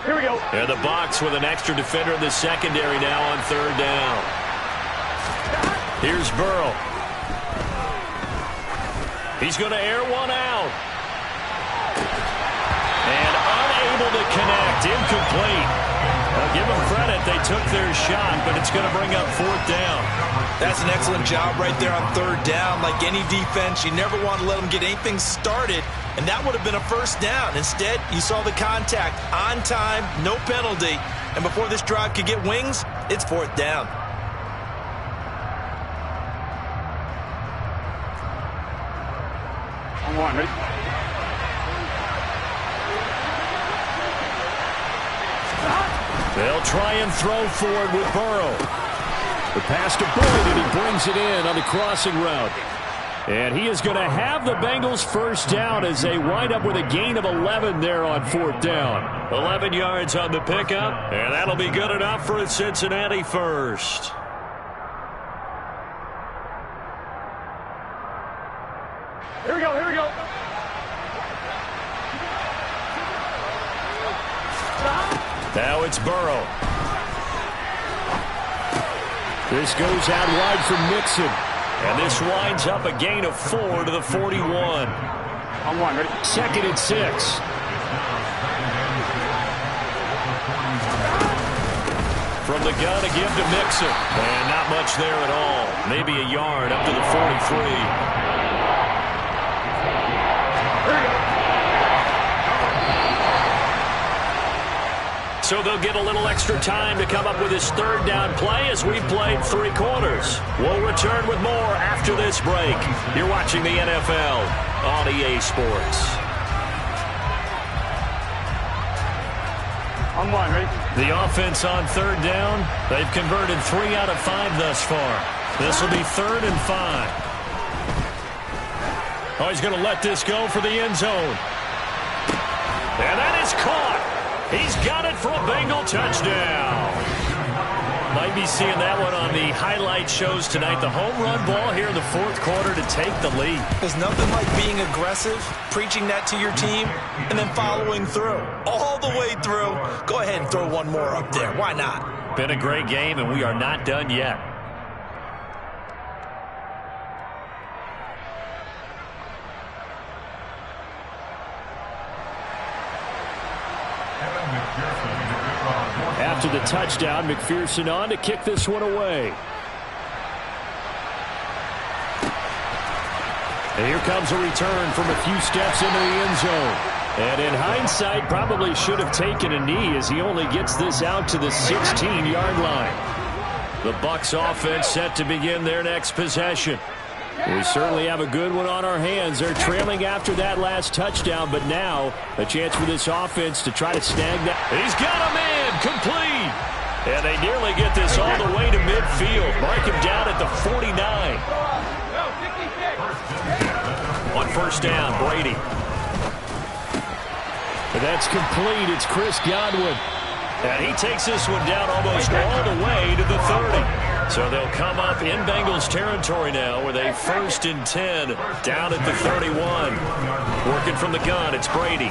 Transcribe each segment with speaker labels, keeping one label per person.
Speaker 1: Here we go.
Speaker 2: And the Bucs with an extra defender in the secondary now on third down. Here's Burrow. He's going to air one out. And unable to connect. Incomplete. I'll give them credit. They took their shot, but it's going to bring up fourth down.
Speaker 3: That's an excellent job right there on third down. Like any defense, you never want to let them get anything started, and that would have been a first down. Instead, you saw the contact on time, no penalty, and before this drive could get wings, it's fourth down.
Speaker 1: I'm on, ready?
Speaker 2: They'll try and throw forward with Burrow. The pass to Boyd, and he brings it in on the crossing route. And he is going to have the Bengals first down as they wind up with a gain of 11 there on fourth down. 11 yards on the pickup, and that'll be good enough for a Cincinnati first.
Speaker 1: Here we go, here we go.
Speaker 2: Now it's Burrow. This goes out wide for Mixon. And this winds up a gain of 4 to the 41.
Speaker 1: I'm on, ready?
Speaker 2: 2nd and 6. From the gun, a give to Mixon. And not much there at all. Maybe a yard up to the 43. So they'll get a little extra time to come up with his third down play as we've played 3 quarters. We'll return with more after this break. You're watching the NFL on EA Sports.
Speaker 1: I'm on, ready?
Speaker 2: The offense on third down, they've converted 3 out of 5 thus far. This will be 3rd and 5. Oh, he's going to let this go for the end zone. And that is caught. He's got it for a Bengal touchdown. Might be seeing that one on the highlight shows tonight. The home run ball here in the 4th quarter to take the lead.
Speaker 3: There's nothing like being aggressive, preaching that to your team, and then following through. All the way through. Go ahead and throw one more up there. Why not?
Speaker 2: Been a great game, and we are not done yet. After the touchdown, McPherson on to kick this one away. And here comes a return from a few steps into the end zone. And in hindsight, probably should have taken a knee as he only gets this out to the 16-yard line. The Bucs offense set to begin their next possession. We certainly have a good one on our hands. They're trailing after that last touchdown, but now a chance for this offense to try to snag that. He's got him in, complete. And they nearly get this all the way to midfield. Mark him down at the 49. On first down, Brady. And that's complete. It's Chris Godwin. And he takes this one down almost all the way to the 30. So they'll come up in Bengals territory now with a 1st and 10 down at the 31. Working from the gun, it's Brady.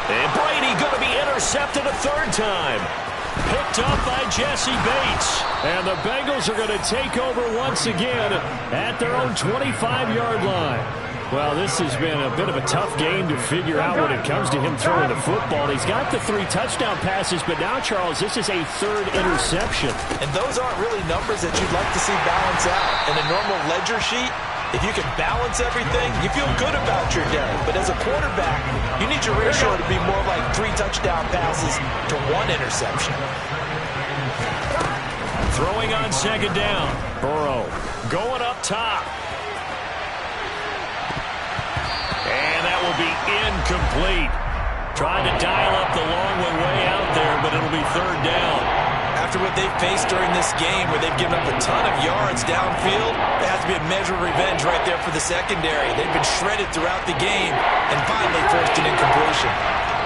Speaker 2: And Brady going to be intercepted a 3rd time. Picked up by Jesse Bates. And the Bengals are going to take over once again at their own 25-yard line. Well, this has been a bit of a tough game to figure out when it comes to him throwing the football. He's got the 3 touchdown passes, but now, Charles, this is a 3rd interception.
Speaker 3: And those aren't really numbers that you'd like to see balance out. In a normal ledger sheet, if you can balance everything, you feel good about your day. But as a quarterback, you need your ratio to be more like 3 touchdown passes to 1 interception.
Speaker 2: Throwing on 2nd down. Burrow going up top. And that will be incomplete. Trying to dial up the long one way out there, but it'll be 3rd down.
Speaker 3: After what they've faced during this game where they've given up a ton of yards downfield, there has to be a measure of revenge right there for the secondary. They've been shredded throughout the game and finally forced an incompletion.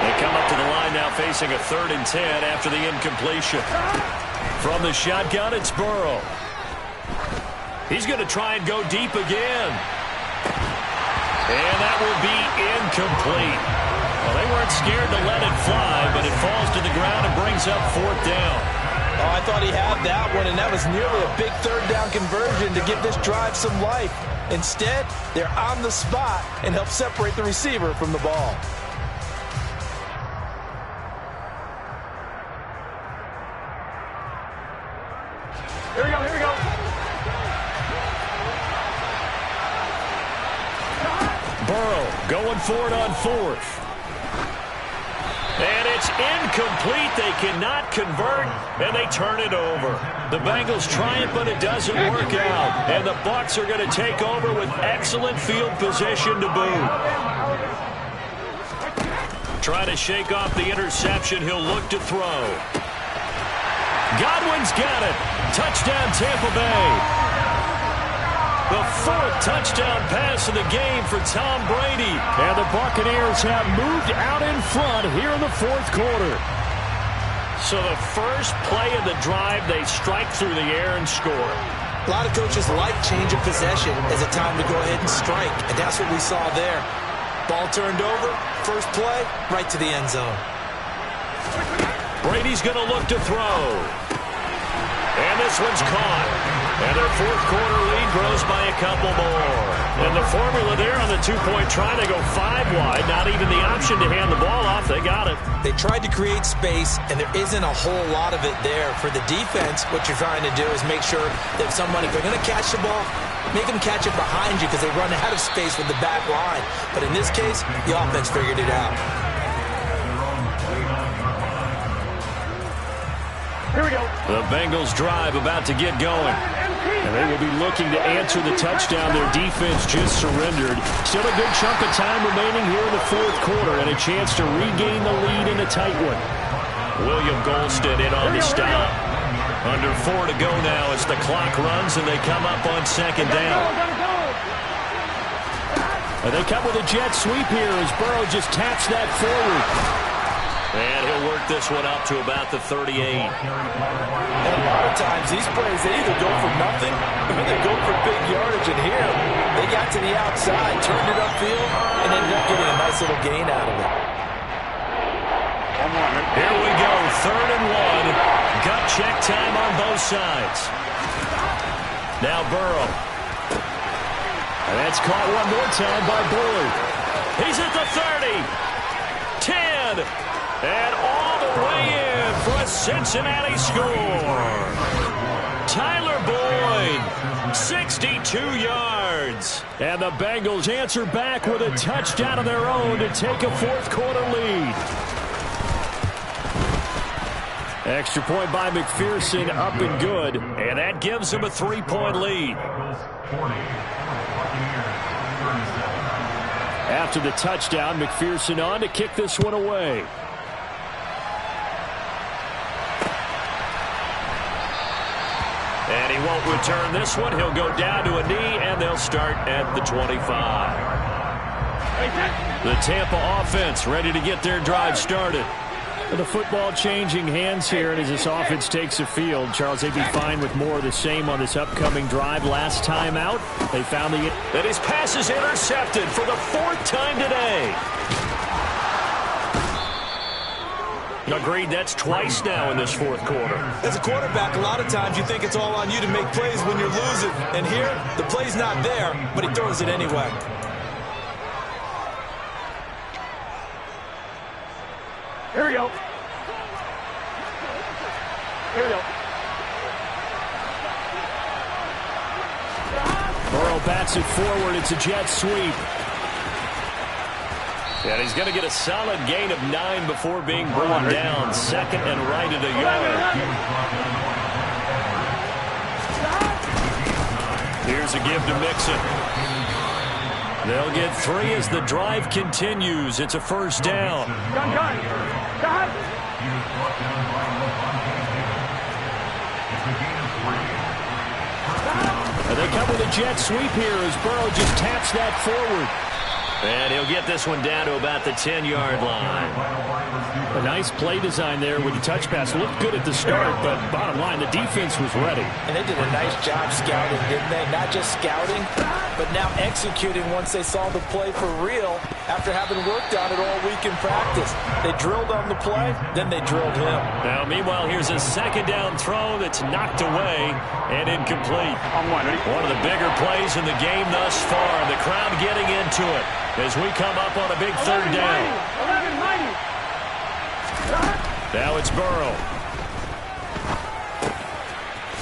Speaker 2: They come up to the line now facing a 3rd and 10 after the incompletion. From the shotgun, it's Burrow. He's going to try and go deep again. And that will be incomplete. Well, they weren't scared to let it fly, but it falls brings up 4th down.
Speaker 3: Oh, I thought he had that one, and that was nearly a big 3rd down conversion to give this drive some life. Instead, they're on the spot and help separate the receiver from the ball.
Speaker 1: Here we go, here we go.
Speaker 2: Burrow going for it on 4th. And it's incomplete. They cannot convert, and they turn it over. The Bengals try it, but it doesn't work out. And the Bucs are going to take over with excellent field position to boot. Trying to shake off the interception. He'll look to throw. Godwin's got it. Touchdown, Tampa Bay. The 4th touchdown pass of the game for Tom Brady.
Speaker 4: And the Buccaneers have moved out in front here in the 4th quarter.
Speaker 2: So the first play of the drive, they strike through the air and score.
Speaker 3: A lot of coaches like change of possession as a time to go ahead and strike, and that's what we saw there. Ball turned over, first play, right to the end zone.
Speaker 2: Brady's going to look to throw. And this one's caught. And their 4th quarter lead grows by a couple more. And the formula there on the 2-point try to go 5 wide. Not even the option to hand the ball off. They got it.
Speaker 3: They tried to create space, and there isn't a whole lot of it there. For the defense, what you're trying to do is make sure that if they're going to catch the ball, make them catch it behind you because they run out of space with the back line. But in this case, the offense figured it out.
Speaker 1: Here we go.
Speaker 2: The Bengals drive about to get going.
Speaker 4: And they will be looking to answer the touchdown their defense just surrendered. Still a good chunk of time remaining here in the 4th quarter and a chance to regain the lead in a tight one.
Speaker 2: William Golston in on the stop. Under 4 to go now as the clock runs and they come up on 2nd down.
Speaker 4: And they come with a jet sweep here as Burrow just taps that forward.
Speaker 2: And he'll work this one up to about the 38.
Speaker 3: And a lot of times these plays, they either go for nothing or they go for big yardage. And here, they got to the outside, turned it upfield, and ended up getting a nice little gain out of it.
Speaker 2: Here we go, 3rd and 1. Gut check time on both sides. Now Burrow.
Speaker 4: And that's caught one more time by Bullard.
Speaker 2: He's at the 30. 10. And all the way in for a Cincinnati score. Tyler Boyd, 62 yards.
Speaker 4: And the Bengals answer back with a touchdown of their own to take a 4th quarter lead. Extra point by McPherson, up and good.
Speaker 2: And that gives them a 3-point lead.
Speaker 4: After the touchdown, McPherson on to kick this one away.
Speaker 2: And he won't return this one. He'll go down to a knee, and they'll start at the 25. The Tampa offense ready to get their drive started.
Speaker 4: The football changing hands here, and as this offense takes the field, Charles, they'd be fine with more of the same on this upcoming drive. Last time out, they found
Speaker 2: that his pass is intercepted for the 4th time today. Agreed, that's twice now in this 4th quarter.
Speaker 3: As a quarterback, a lot of times you think it's all on you to make plays when you're losing. And here, the play's not there, but he throws it anyway.
Speaker 1: Here we go. Here we go.
Speaker 4: Burrow bats it forward. It's a jet sweep.
Speaker 2: And he's going to get a solid gain of 9 before being brought down. 2nd and right at a yard. Here's a give to Mixon. They'll get 3 as the drive continues. It's a 1st down.
Speaker 1: Gun.
Speaker 4: And they come with a jet sweep here as Burrow just taps that forward.
Speaker 2: And he'll get this one down to about the 10-yard line.
Speaker 4: A nice play design there with the touch pass. Looked good at the start, but bottom line, the defense was ready.
Speaker 3: And they did a nice job scouting, didn't they? Not just scouting, but now executing once they saw the play for real after having worked on it all week in practice. They drilled on the play, then they drilled him.
Speaker 2: Now, meanwhile, here's a second down throw that's knocked away and incomplete. One of the bigger plays in the game thus far. The crowd getting into it as we come up on a big third down. Now it's Burrow.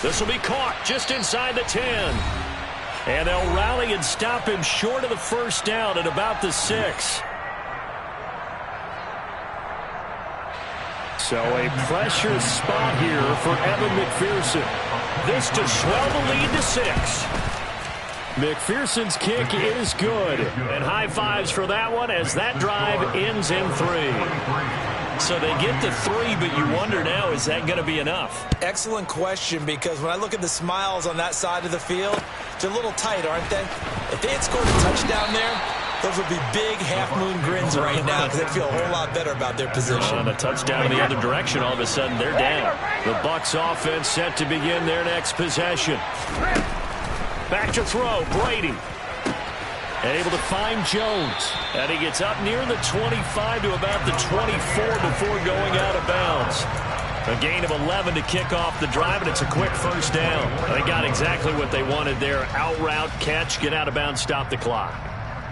Speaker 2: This will be caught just inside the 10. And they'll rally and stop him short of the first down at about the 6.
Speaker 4: So a pressure spot here for Evan McPherson.
Speaker 2: This to swell the lead to 6.
Speaker 4: McPherson's kick is good.
Speaker 2: And high fives for that one as that drive ends in 3. So they get to 3, but you wonder now, is that going to be enough?
Speaker 3: Excellent question, because when I look at the smiles on that side of the field, they're a little tight, aren't they? If they had scored a touchdown there, those would be big half-moon grins right now because they'd feel a whole lot better about their position.
Speaker 2: On a touchdown in the other direction, all of a sudden they're down. The Bucs offense set to begin their next possession. Back to throw, Brady. Able to find Jones. And he gets up near the 25 to about the 24 before going out of bounds. A gain of 11 to kick off the drive, and it's a quick first down. They got exactly what they wanted there. Out route, catch, get out of bounds, stop the clock.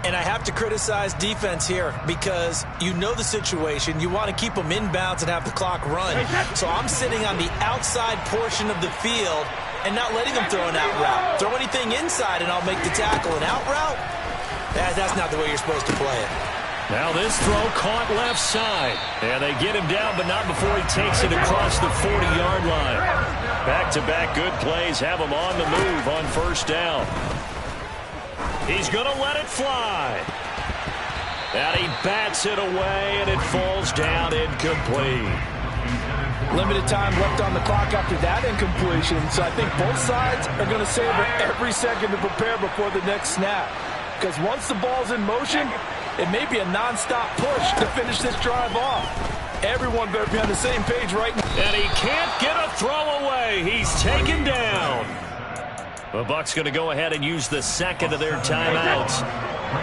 Speaker 3: And I have to criticize defense here because you know the situation. You want to keep them inbounds and have the clock run. So I'm sitting on the outside portion of the field and not letting them throw an out route. Throw anything inside and I'll make the tackle. An out route? That's not the way you're supposed to play it.
Speaker 2: Now this throw caught left side. And they get him down, but not before he takes it across the 40-yard line. Back-to-back good plays have him on the move on first down. He's going to let it fly. And he bats it away, and it falls down incomplete.
Speaker 5: Limited time left on the clock after that incompletion, so I think both sides are going to savor every second to prepare before the next snap. Because once the ball's in motion, it may be a non-stop push to finish this drive off. Everyone better be on the same page right now.
Speaker 2: And he can't get a throw away. He's taken down. The Bucs going to go ahead and use the second of their timeouts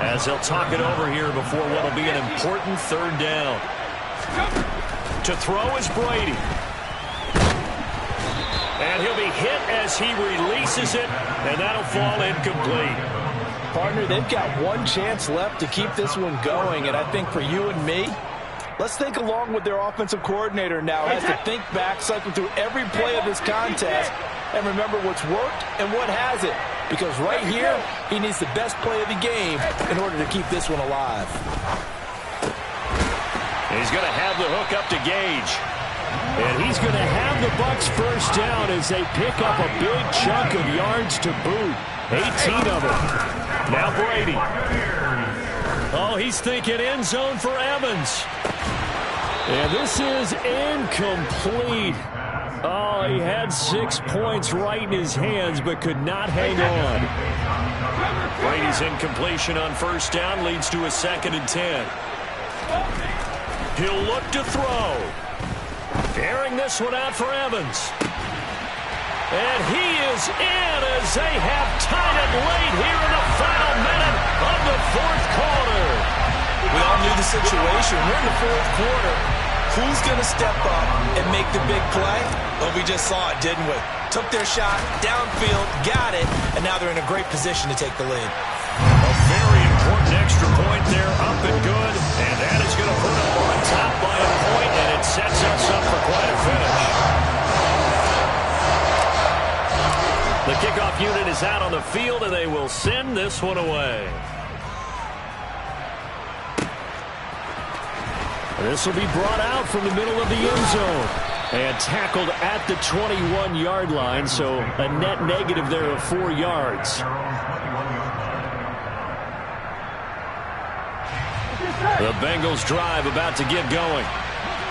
Speaker 2: as they'll talk it over here before what will be an important third down. To throw is Brady. And he'll be hit as he releases it, and that'll fall incomplete.
Speaker 5: Partner, they've got one chance left to keep this one going, and I think for you and me, let's think along with their offensive coordinator now as to think back, cycle through every play of this contest, and remember what's worked and what hasn't. Because right here, he needs the best play of the game in order to keep this one alive.
Speaker 2: He's going to have the hook up to Gage.
Speaker 4: And he's going to have the Bucs first down as they pick up a big chunk of yards to boot. 18 of them. Now Brady.
Speaker 2: Oh, he's thinking end zone for Evans.
Speaker 4: And this is incomplete. Oh, he had 6 points right in his hands, but could not hang on.
Speaker 2: Brady's incompletion on first down leads to a 2nd and 10. He'll look to throw. Airing this one out for Evans. And he is in as they have tied it late here in the final minute of the fourth quarter.
Speaker 3: We all knew the situation. We're in the fourth quarter. Who's going to step up and make the big play? Well, we just saw it, didn't we? Took their shot, downfield, got it, and now they're in a great position to take the lead.
Speaker 2: A very important extra point there, up and good, and that is going to put them on top by a point, and it sets us up for quite a finish. The kickoff unit is out on the field, and they will send this one away.
Speaker 4: This will be brought out from the middle of the end zone and tackled at the 21-yard line, so a net negative there of 4 yards.
Speaker 2: The Bengals drive about to get going.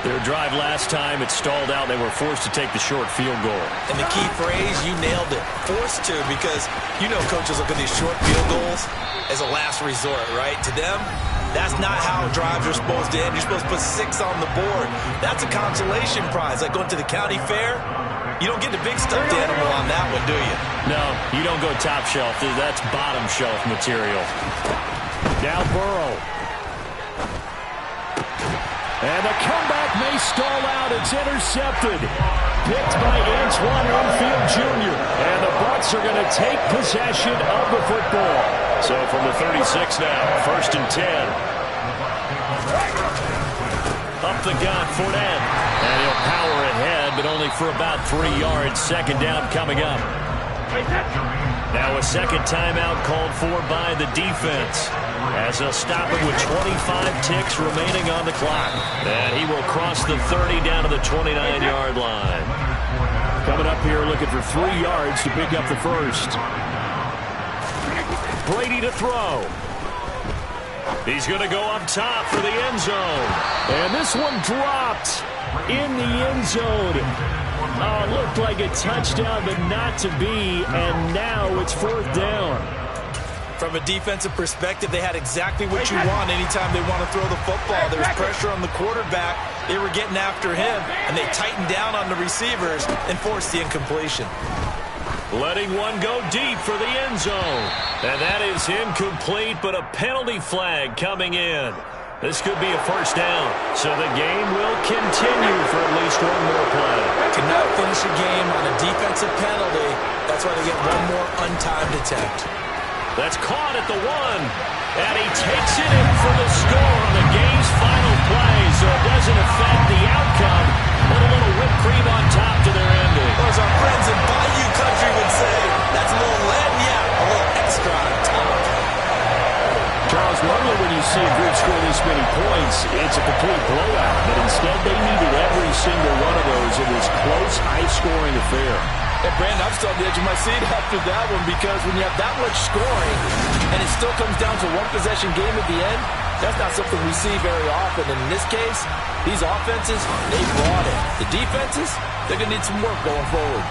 Speaker 2: Their drive last time, it stalled out. They were forced to take the short field goal.
Speaker 3: And the key phrase, you nailed it, forced to, because you know coaches look at these short field goals as a last resort, right? To them, that's not how drives are supposed to end. You're supposed to put 6 on the board. That's a consolation prize, like going to the county fair. You don't get the big stuffed animal on that one, do you?
Speaker 2: No, you don't go top shelf. That's bottom shelf material.
Speaker 4: Now Burrow. And the comeback may stall out. It's intercepted. Picked by Antoine Winfield Jr. And the Bucs are going to take possession of the football.
Speaker 2: So from the 36 now, 1st and 10. Up the gut, Fournette. And he'll power ahead, but only for about 3 yards. 2nd down coming up. Now a second timeout called for by the defense, as they'll stop it with 25 ticks remaining on the clock. And he will cross the 30 down to the 29-yard line.
Speaker 4: Coming up here looking for 3 yards to pick up the first.
Speaker 2: Brady to throw. He's going to go up top for the end zone.
Speaker 4: And this one dropped in the end zone. Oh, it looked like a touchdown, but not to be. And now it's 4th down.
Speaker 3: From a defensive perspective, they had exactly what you want anytime they want to throw the football. There was pressure on the quarterback. They were getting after him, and they tightened down on the receivers and forced the incompletion.
Speaker 2: Letting one go deep for the end zone. And that is incomplete, but a penalty flag coming in. This could be a 1st down, so the game will continue for at least one more play.
Speaker 3: Could not finish a game on a defensive penalty. That's why they get one more untimed attempt.
Speaker 2: That's caught at the 1. And he takes it in for the score on the game's final play, so it doesn't affect the outcome. Put a little whipped cream on top to their ending.
Speaker 3: Or as our friends in Bayou Country would say, that's a little lead, yeah, a little extra on top.
Speaker 4: Charles, normally when you see a group score this many points, it's a complete blowout. But instead, they needed every single one of those. It was close, high-scoring affair.
Speaker 5: And Brandon, I'm still on the edge of my seat after that one, because when you have that much scoring and it still comes down to one possession game at the end, that's not something we see very often. And in this case, these offenses, they brought it. The defenses, they're going to need some work going forward.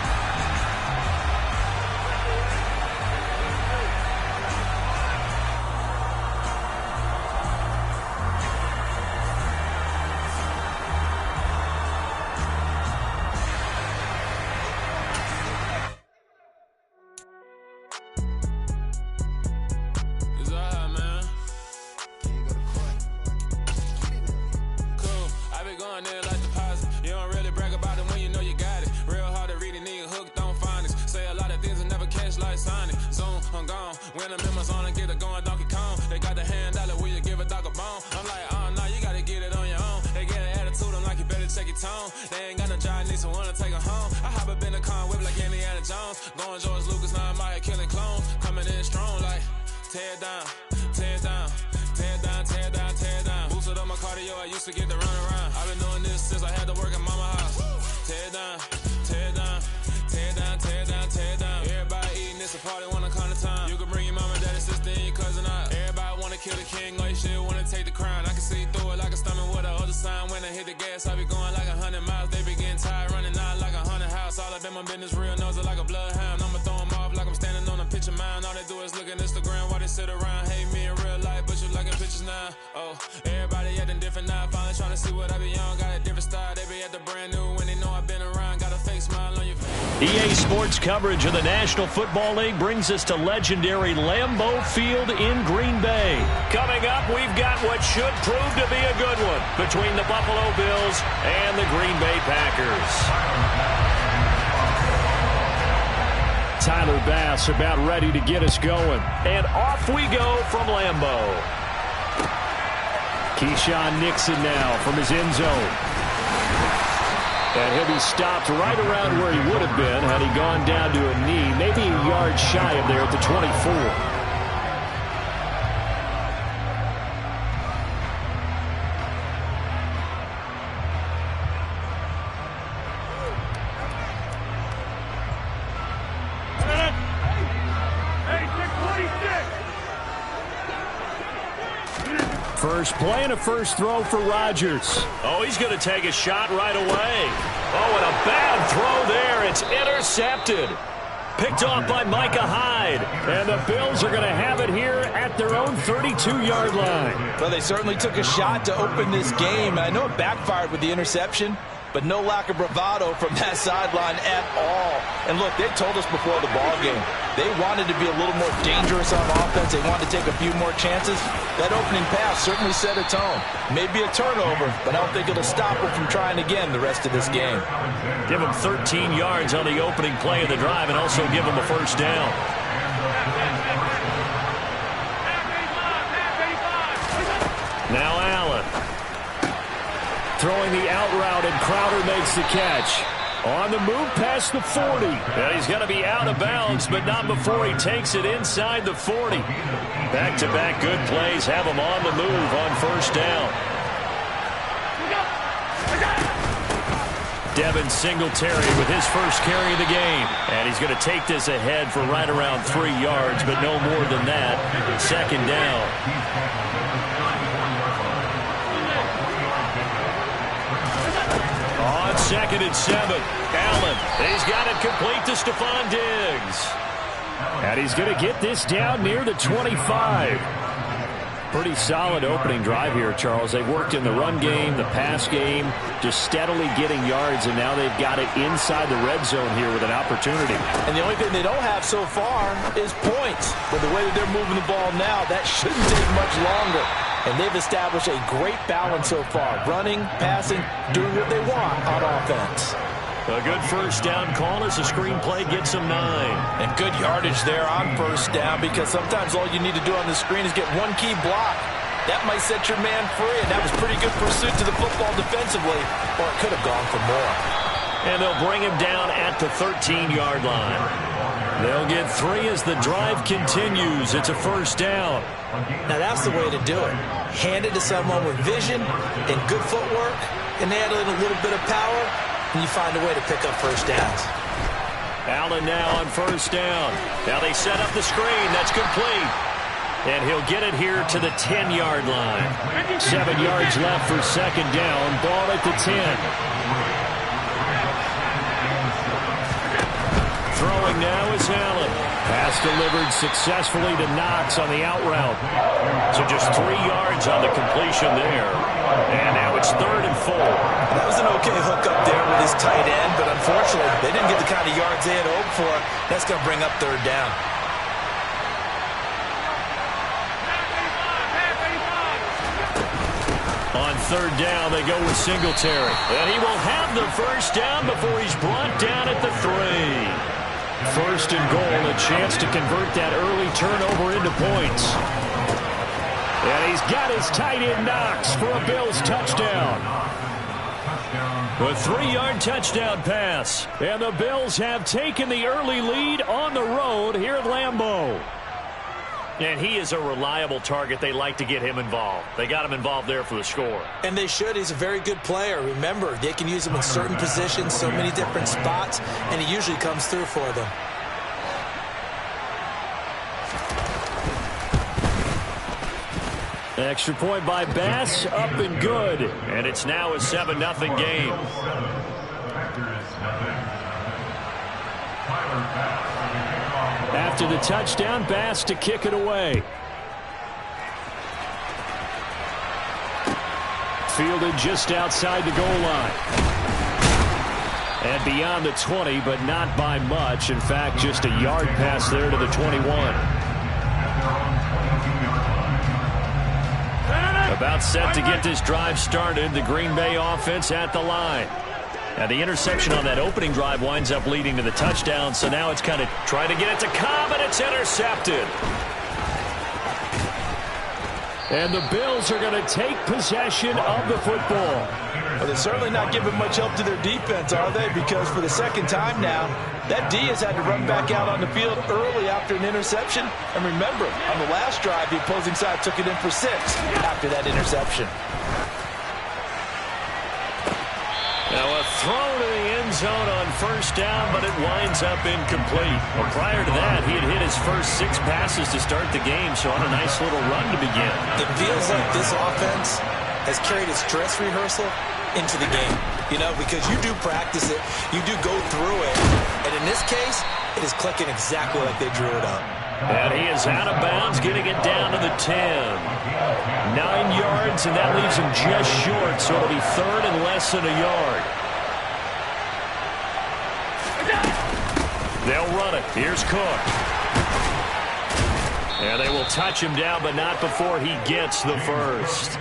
Speaker 2: EA Sports coverage of the National Football League brings us to legendary Lambeau Field in Green Bay. Coming up, we've got what should prove to be a good one between the Buffalo Bills and the Green Bay Packers.
Speaker 4: Tyler Bass about ready to get us going.
Speaker 2: And off we go from Lambeau.
Speaker 4: Keyshawn Nixon now from his end zone. And he'll be stopped right around where he would have been had he gone down to a knee, maybe a yard shy of there at the 24. first play and a first throw for Rodgers.
Speaker 2: Oh, he's going to take a shot right away. Oh, and a bad throw there. It's intercepted. Picked off by Micah Hyde.
Speaker 4: And the Bills are going to have it here at their own 32-yard line.
Speaker 5: Well, they certainly took a shot to open this game. I know it backfired with the interception, but no lack of bravado from that sideline at all. And look, they told us before the ball game, they wanted to be a little more dangerous on offense. They wanted to take a few more chances. That opening pass certainly set a tone. Maybe a turnover, but I don't think it'll stop them from trying again the rest of this game.
Speaker 2: Give them 13 yards on the opening play of the drive and also give them a first down. Now Allen.
Speaker 4: Throwing the out route, and Crowder makes the catch. On the move past the 40.
Speaker 2: And he's going to be out of bounds, but not before he takes it inside the 40. Back-to-back good plays have him on the move on first down. Devin Singletary with his first carry of the game. And he's going to take this ahead for right around 3 yards, but no more than that. Second down. On 2nd and 7, Allen. He's got it complete to Stephon Diggs.
Speaker 4: And he's going to get this down near the 25. Pretty solid opening drive here, Charles. They've worked in the run game, the pass game, just steadily getting yards, and now they've got it inside the red zone here with an opportunity.
Speaker 5: And the only thing they don't have so far is points. But the way that they're moving the ball now, that shouldn't take much longer. And they've established a great balance so far. Running, passing, doing what they want on offense.
Speaker 2: A good first down call as the screenplay gets them 9.
Speaker 5: And good yardage there on first down, because sometimes all you need to do on the screen is get one key block. That might set your man free, and that was pretty good pursuit to the football defensively, or it could have gone for more.
Speaker 2: And they'll bring him down at the 13-yard line. They'll get 3 as the drive continues. It's a first down.
Speaker 5: Now that's the way to do it. Hand it to someone with vision and good footwork, and add in a little bit of power, and you find a way to pick up first downs.
Speaker 2: Allen now on first down. Now they set up the screen. That's complete. And he'll get it here to the 10-yard line.
Speaker 4: 7 yards left for second down. Ball at the 10.
Speaker 2: Throwing now is Allen.
Speaker 4: Pass delivered successfully to Knox on the out route.
Speaker 2: So just 3 yards on the completion there. And now it's 3rd and 4.
Speaker 5: That was an okay hook up there with his tight end, but unfortunately, they didn't get the kind of yards they had hoped for. That's going to bring up 3rd down.
Speaker 2: On 3rd down, they go with Singletary. And he will have the first down before he's brought down at the 3.
Speaker 4: 1st and goal, a chance to convert that early turnover into points. And he's got his tight end Knox for a Bills touchdown.
Speaker 2: A 3-yard touchdown pass.
Speaker 4: And the Bills have taken the early lead on the road here at Lambeau.
Speaker 2: And he is a reliable target. They like to get him involved. They got him involved there for the score.
Speaker 5: And they should. He's a very good player. Remember, they can use him in certain positions, so many different spots, and he usually comes through for them.
Speaker 4: Extra point by Bass, up and good.
Speaker 2: And it's now a 7-0 game.
Speaker 4: After the touchdown, Bass to kick it away. Fielded just outside the goal line. And beyond the 20, but not by much. In fact, just a yard pass there to the 21.
Speaker 2: About set to get this drive started. The Green Bay offense at the line. Now the interception on that opening drive winds up leading to the touchdown, so now it's kind of trying to get it to Cobb, and it's intercepted.
Speaker 4: And the Bills are going to take possession of the football.
Speaker 5: Well, they're certainly not giving much help to their defense, are they? Because for the second time now, that D has had to run back out on the field early after an interception. And remember, on the last drive, the opposing side took it in for 6 after that interception.
Speaker 2: Now a throw to the end zone on first down, but it winds up incomplete. Well, prior to that, he had hit his first 6 passes to start the game, so on a nice little run to begin.
Speaker 3: It feels like this offense has carried its dress rehearsal into the game, you know, because you do practice it, you do go through it, and in this case, it is clicking exactly like they drew it up.
Speaker 2: And he is out of bounds, getting it down to the 10. 9 yards, and that leaves him just short, so it'll be third and less than a yard. They'll run it. Here's Cook. And they will touch him down, but not before he gets the first.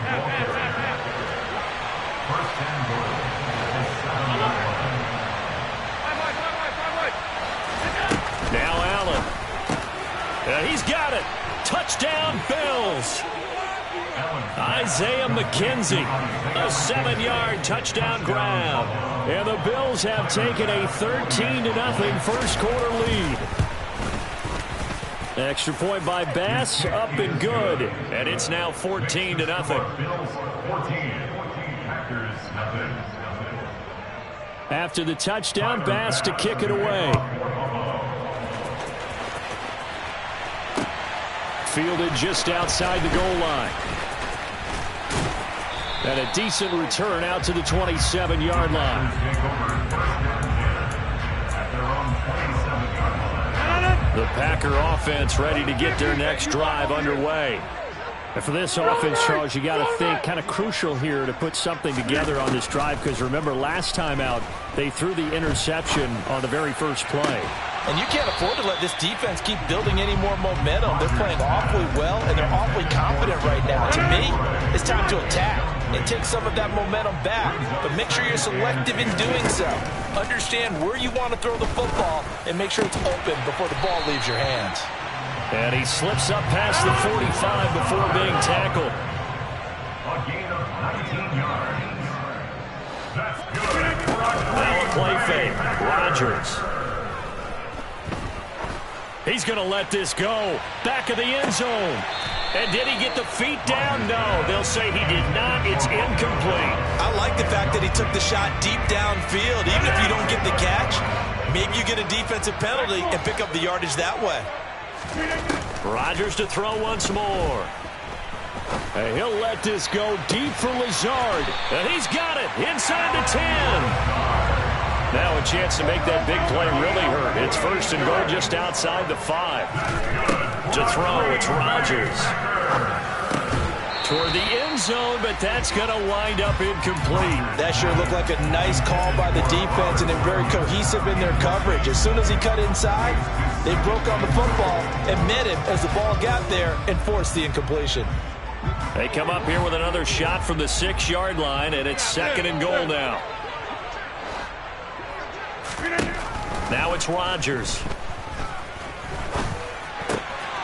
Speaker 2: Now Allen. And he's got it. Touchdown, Bills. Isaiah McKenzie, a 7-yard touchdown grab. And the Bills have taken a 13-0 first quarter lead. Extra point by Bass, up and good. And it's now 14-0. After the touchdown, Bass to kick it away. Fielded just outside the goal line. And a decent return out to the 27-yard line. The Packer offense ready to get their next drive underway. And for this offense, Charles, you got to think kind of crucial here to put something together on this drive, because remember last time out they threw the interception on the very first play.
Speaker 5: And you can't afford to let this defense keep building any more momentum. They're playing awfully well, and they're awfully confident right now. To me, it's time to attack and take some of that momentum back. But make sure you're selective in doing so. Understand where you want to throw the football and make sure it's open before the ball leaves your hands.
Speaker 2: And he slips up past the 45 before being tackled.
Speaker 1: A gain of 19 yards. That's good.
Speaker 2: Now a play fake. Rodgers. He's going to let this go. Back of the end zone. And did he get the feet down? No. They'll say he did not. It's incomplete.
Speaker 3: I like the fact that he took the shot deep downfield. Even if you don't get the catch, maybe you get a defensive penalty and pick up the yardage that way.
Speaker 2: Rodgers to throw once more. And he'll let this go deep for Lazard. And he's got it inside the 10. Now a chance to make that big play really hurt. It's first and goal just outside the 5. To throw, it's Rodgers. Toward the end zone, but that's going to wind up incomplete.
Speaker 5: That sure looked like a nice call by the defense, and they're very cohesive in their coverage. As soon as he cut inside, they broke on the football and met him as the ball got there and forced the incompletion.
Speaker 2: They come up here with another shot from the 6-yard line, and it's second and goal now. Now it's Rodgers.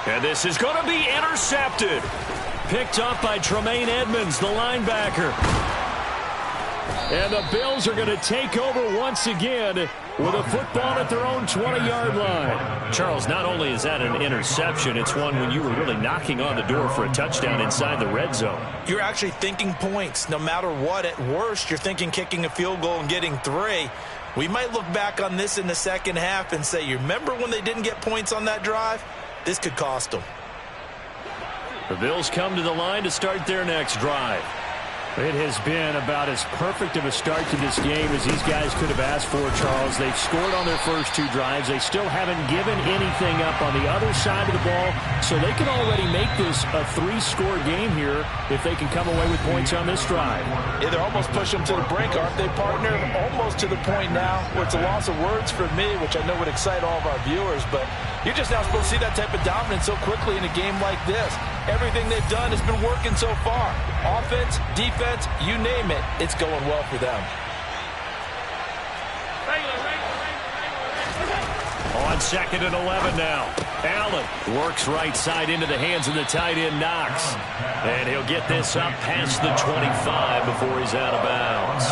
Speaker 2: And this is going to be intercepted. Picked up by Tremaine Edmonds, the linebacker. And the Bills are going to take over once again with a football at their own 20-yard line. Charles, not only is that an interception, it's one when you were really knocking on the door for a touchdown inside the red zone.
Speaker 3: You're actually thinking points. No matter what, at worst, you're thinking kicking a field goal and getting 3. We might look back on this in the second half and say, you remember when they didn't get points on that drive? This could cost them.
Speaker 2: The Bills come to the line to start their next drive.
Speaker 4: It has been about as perfect of a start to this game as these guys could have asked for, Charles. They've scored on their first 2 drives. They still haven't given anything up on the other side of the ball, so they can already make this a 3-score game here if they can come away with points on this drive.
Speaker 5: Yeah, they're almost pushing them to the brink, aren't they, partner? Almost to the point now where it's a loss of words for me, which I know would excite all of our viewers, but you're just now supposed to see that type of dominance so quickly in a game like this. Everything they've done has been working so far. Offense, defense, you name it, it's going well for them.
Speaker 2: On second and 11 now. Allen works right side into the hands of the tight end Knox. And he'll get this up past the 25 before he's out of bounds.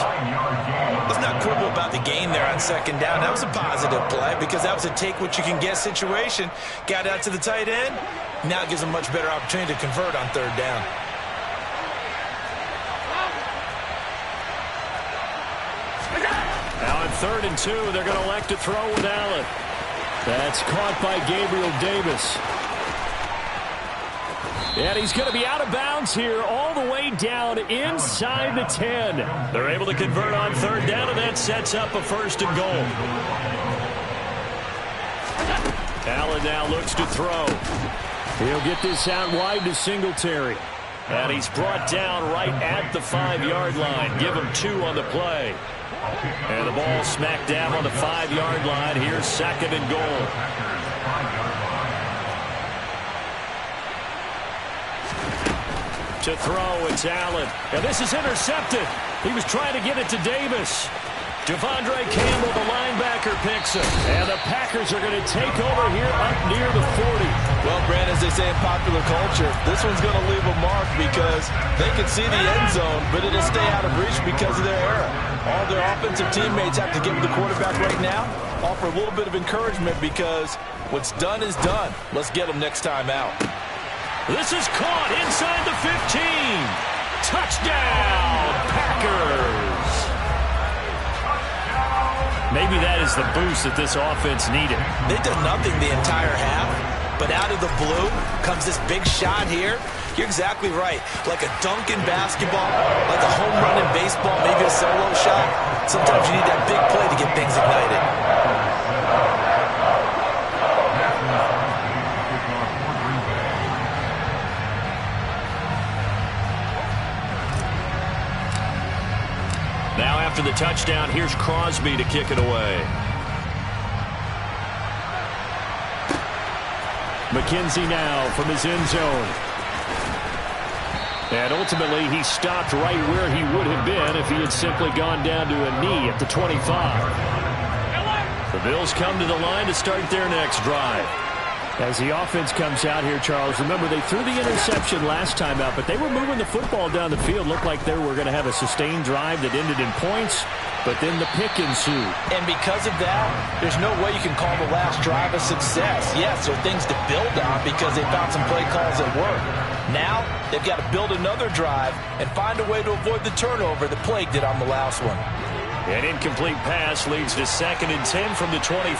Speaker 3: Let's not quibble about the gain there on second down. That was a positive play because that was a take-what-you-can-get situation. Got out to the tight end. Now it gives them a much better opportunity to convert on third down.
Speaker 2: Now in 3rd and 2. They're going to elect to throw with Allen.
Speaker 4: That's caught by Gabriel Davis. And he's going to be out of bounds here all the way down inside the 10.
Speaker 2: They're able to convert on 3rd down, and that sets up a 1st and goal. Allen now looks to throw.
Speaker 4: He'll get this out wide to Singletary.
Speaker 2: And he's brought down right at the 5-yard line. Give him 2 on the play. And the ball smacked down on the 5-yard line. Here's 2nd and goal. To throw, it's Allen. And this is intercepted. He was trying to get it to Davis. Devondre Campbell, the linebacker, picks it.
Speaker 4: And the Packers are going to take over here up near the 40.
Speaker 5: Well, Brand, as they say in popular culture, this one's going to leave a mark because they can see the end zone, but it'll stay out of reach because of their error. All their offensive teammates have to give the quarterback right now, offer a little bit of encouragement because what's done is done. Let's get them next time out.
Speaker 2: This is caught inside the 15. Touchdown, Packers. Maybe that is the boost that this offense needed.
Speaker 3: They did nothing the entire half, but out of the blue comes this big shot here. You're exactly right. Like a dunk in basketball, like a home run in baseball, maybe a solo shot. Sometimes you need that big play to get things ignited.
Speaker 2: Now after the touchdown, here's Crosby to kick it away.
Speaker 4: McKenzie now from his end zone. And ultimately, he stopped right where he would have been if he had simply gone down to a knee at the 25.
Speaker 2: The Bills come to the line to start their next drive.
Speaker 4: As the offense comes out here, Charles, remember they threw the interception last time out, but they were moving the football down the field. Looked like they were going to have a sustained drive that ended in points, but then the pick ensued.
Speaker 5: And because of that, there's no way you can call the last drive a success. Yes, there are things to build on because they found some play calls that work. Now, they've got to build another drive and find a way to avoid the turnover that plagued it on the last one.
Speaker 2: An incomplete pass leads to 2nd and 10 from the 25.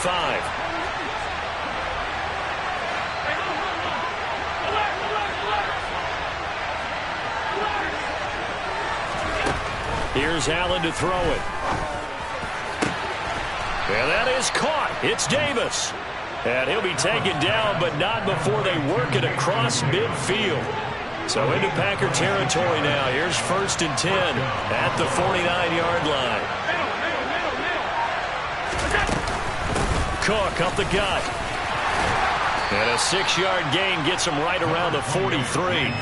Speaker 2: Here's Allen to throw it. And that is caught. It's Davis. And he'll be taken down, but not before they work it across midfield. So into Packer territory now. Here's 1st and 10 at the 49-yard line. Cook up the gut. And a 6-yard gain gets him right around the 43.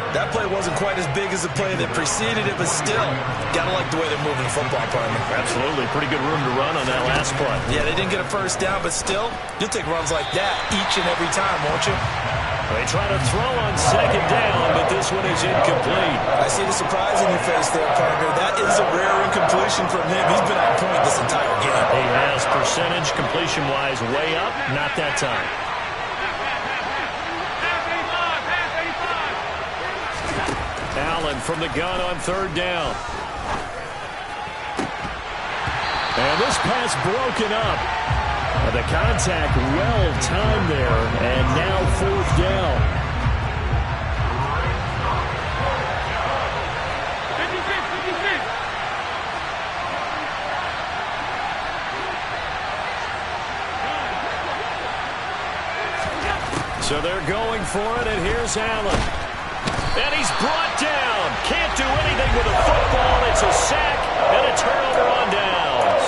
Speaker 3: That play wasn't quite as big as the play that preceded it, but still, gotta like the way they're moving the football, partner.
Speaker 2: Absolutely. Pretty good room to run on that last play.
Speaker 3: Yeah, they didn't get a 1st down, but still, you'll take runs like that each and every time, won't you?
Speaker 2: They try to throw on 2nd down, but this one is incomplete.
Speaker 3: I see the surprise in your face there, partner. That is a rare incompletion from him. He's been on point this entire game.
Speaker 2: He has percentage completion-wise way up, not that time. Allen from the gun on 3rd down. And this pass broken up. The contact well timed there, and now 4th down. So they're going for it, and here's Allen. And he's brought down. Can't do anything with a football. It's a sack and a turnover on downs.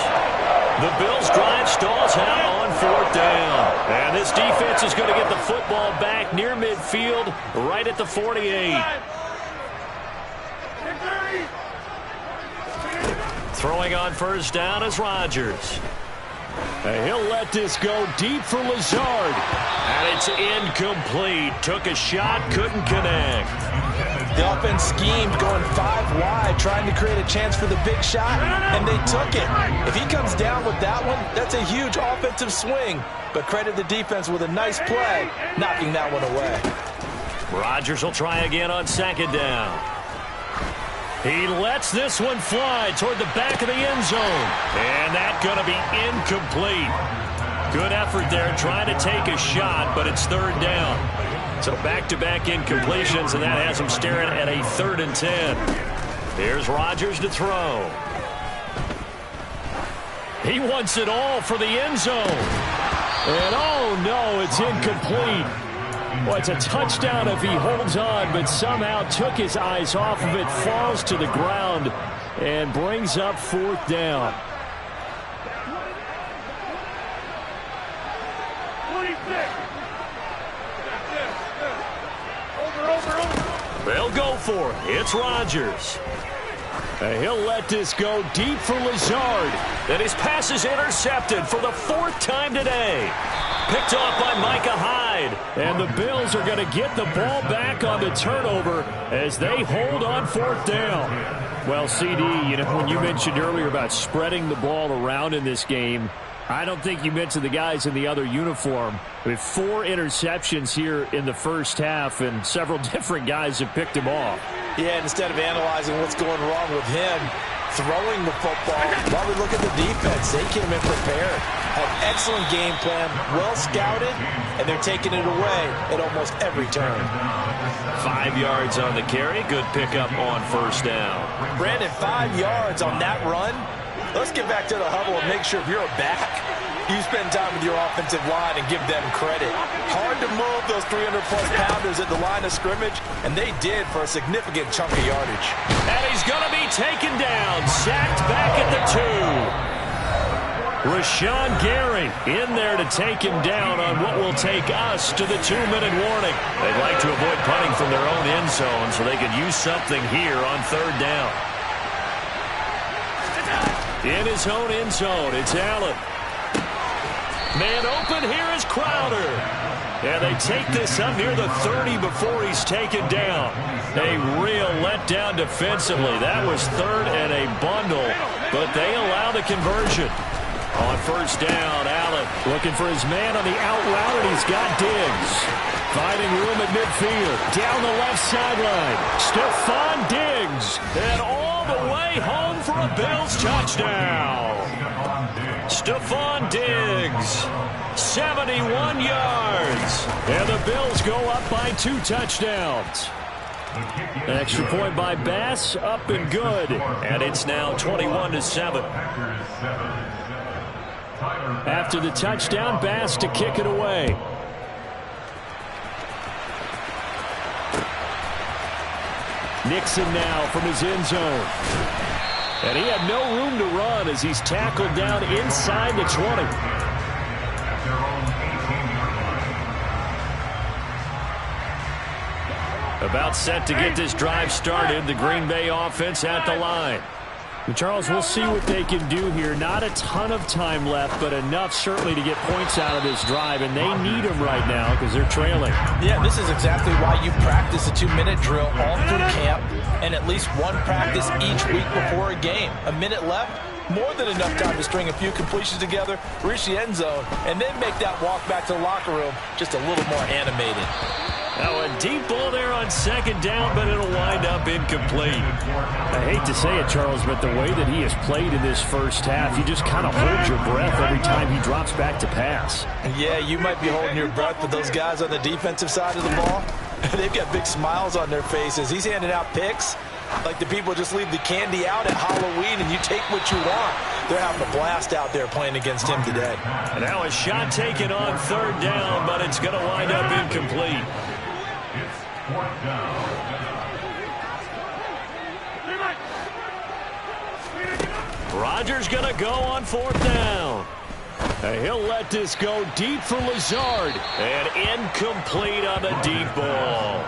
Speaker 2: The Bills drive stalls out on 4th down. And this defense is going to get the football back near midfield, right at the 48. Throwing on 1st down is Rodgers.
Speaker 4: And he'll let this go deep for Lazard.
Speaker 2: And it's incomplete. Took a shot, couldn't connect.
Speaker 5: The offense schemed going 5 wide, trying to create a chance for the big shot, and they took it. If he comes down with that one, that's a huge offensive swing. But credit the defense with a nice play, knocking that one away.
Speaker 2: Rodgers will try again on 2nd down. He lets this one fly toward the back of the end zone. And that's going to be incomplete. Good effort there trying to take a shot, but it's third down. So back-to-back incompletions, and that has him staring at a 3rd and 10. Here's Rodgers to throw. He wants it all for the end zone. And oh no, it's incomplete. Well, it's a touchdown if he holds on, but somehow took his eyes off of it, falls to the ground, and brings up 4th down. They'll go for it. It's Rodgers. He'll let this go deep for Lazard. And his pass is intercepted for the 4th time today. Picked off by Micah Hyde. And the Bills are going to get the ball back on the turnover as they hold on 4th down. Well, CD, when you mentioned earlier about spreading the ball around in this game, I don't think you mentioned the guys in the other uniform. With 4 interceptions here in the first half, and several different guys have picked him off.
Speaker 5: Yeah, instead of analyzing what's going wrong with him, throwing the football, while we look at the defense, they came in prepared. Had excellent game plan, well scouted, and they're taking it away at almost every turn.
Speaker 2: 5 yards on the carry. Good pickup on 1st down.
Speaker 5: Brandon, 5 yards on that run. Let's get back to the huddle and make sure if you're a back, you spend time with your offensive line and give them credit. Hard to move those 300-plus pounders at the line of scrimmage, and they did for a significant chunk of yardage.
Speaker 2: And he's going to be taken down, sacked back at the 2. Rashawn Gary in there to take him down on what will take us to the 2-minute warning. They'd like to avoid punting from their own end zone so they could use something here on 3rd down. In his own end zone, it's Allen. Man open, here is Crowder. And they take this up near the 30 before he's taken down. A real letdown defensively. That was 3rd and a bundle, but they allow the conversion. On 1st down, Allen looking for his man on the out route, and he's got Diggs. Finding room at midfield. Down the left sideline. Stephon Diggs. And all the way home for a Bills touchdown. Stephon Diggs. 71 yards. And the Bills go up by 2 touchdowns. An extra point by Bass, up and good. And it's now 21-7. After the touchdown, Bass to kick it away. Nixon now from his end zone. And he had no room to run as he's tackled down inside the 20. About set to get this drive started. The Green Bay offense at the line. And Charles, we'll see what they can do here. Not a ton of time left, but enough certainly to get points out of this drive, and they need them right now because they're trailing.
Speaker 5: Yeah, this is exactly why you practice a 2-minute drill all through camp and at least one practice each week before a game. A minute left, more than enough time to string a few completions together, reach the end zone, and then make that walk back to the locker room just a little more animated.
Speaker 2: Now a deep ball there on 2nd down, but it'll wind up incomplete.
Speaker 4: I hate to say it, Charles, but the way that he has played in this first half, you just kind of hold your breath every time he drops back to pass.
Speaker 5: Yeah, you might be holding your breath, but those guys on the defensive side of the ball, they've got big smiles on their faces. He's handing out picks like the people just leave the candy out at Halloween and you take what you want. They're having a blast out there playing against him today.
Speaker 2: And now a shot taken on 3rd down, but it's going to wind up incomplete. Rodgers going to go on 4th down. He'll let this go deep for Lazard. And incomplete on the deep ball.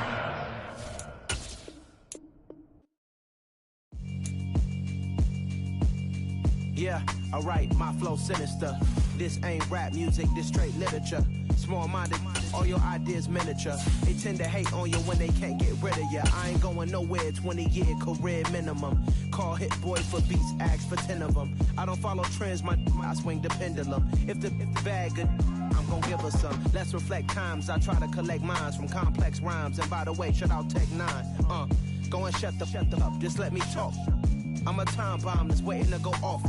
Speaker 6: Yeah, alright, my flow sinister. This ain't rap music, this straight literature. Small-minded, all your ideas miniature. They tend to hate on you when they can't get rid of you. I ain't going nowhere, 20-year career minimum. Call Hit Boy for beats, ask for 10 of them. I don't follow trends, I swing the pendulum. If the bag good, I'm gonna give her some. Let's reflect times, I try to collect minds from complex rhymes. And by the way, shout out Tech 9. Go and shut the up, just let me talk. I'm a time bomb that's waiting to go off.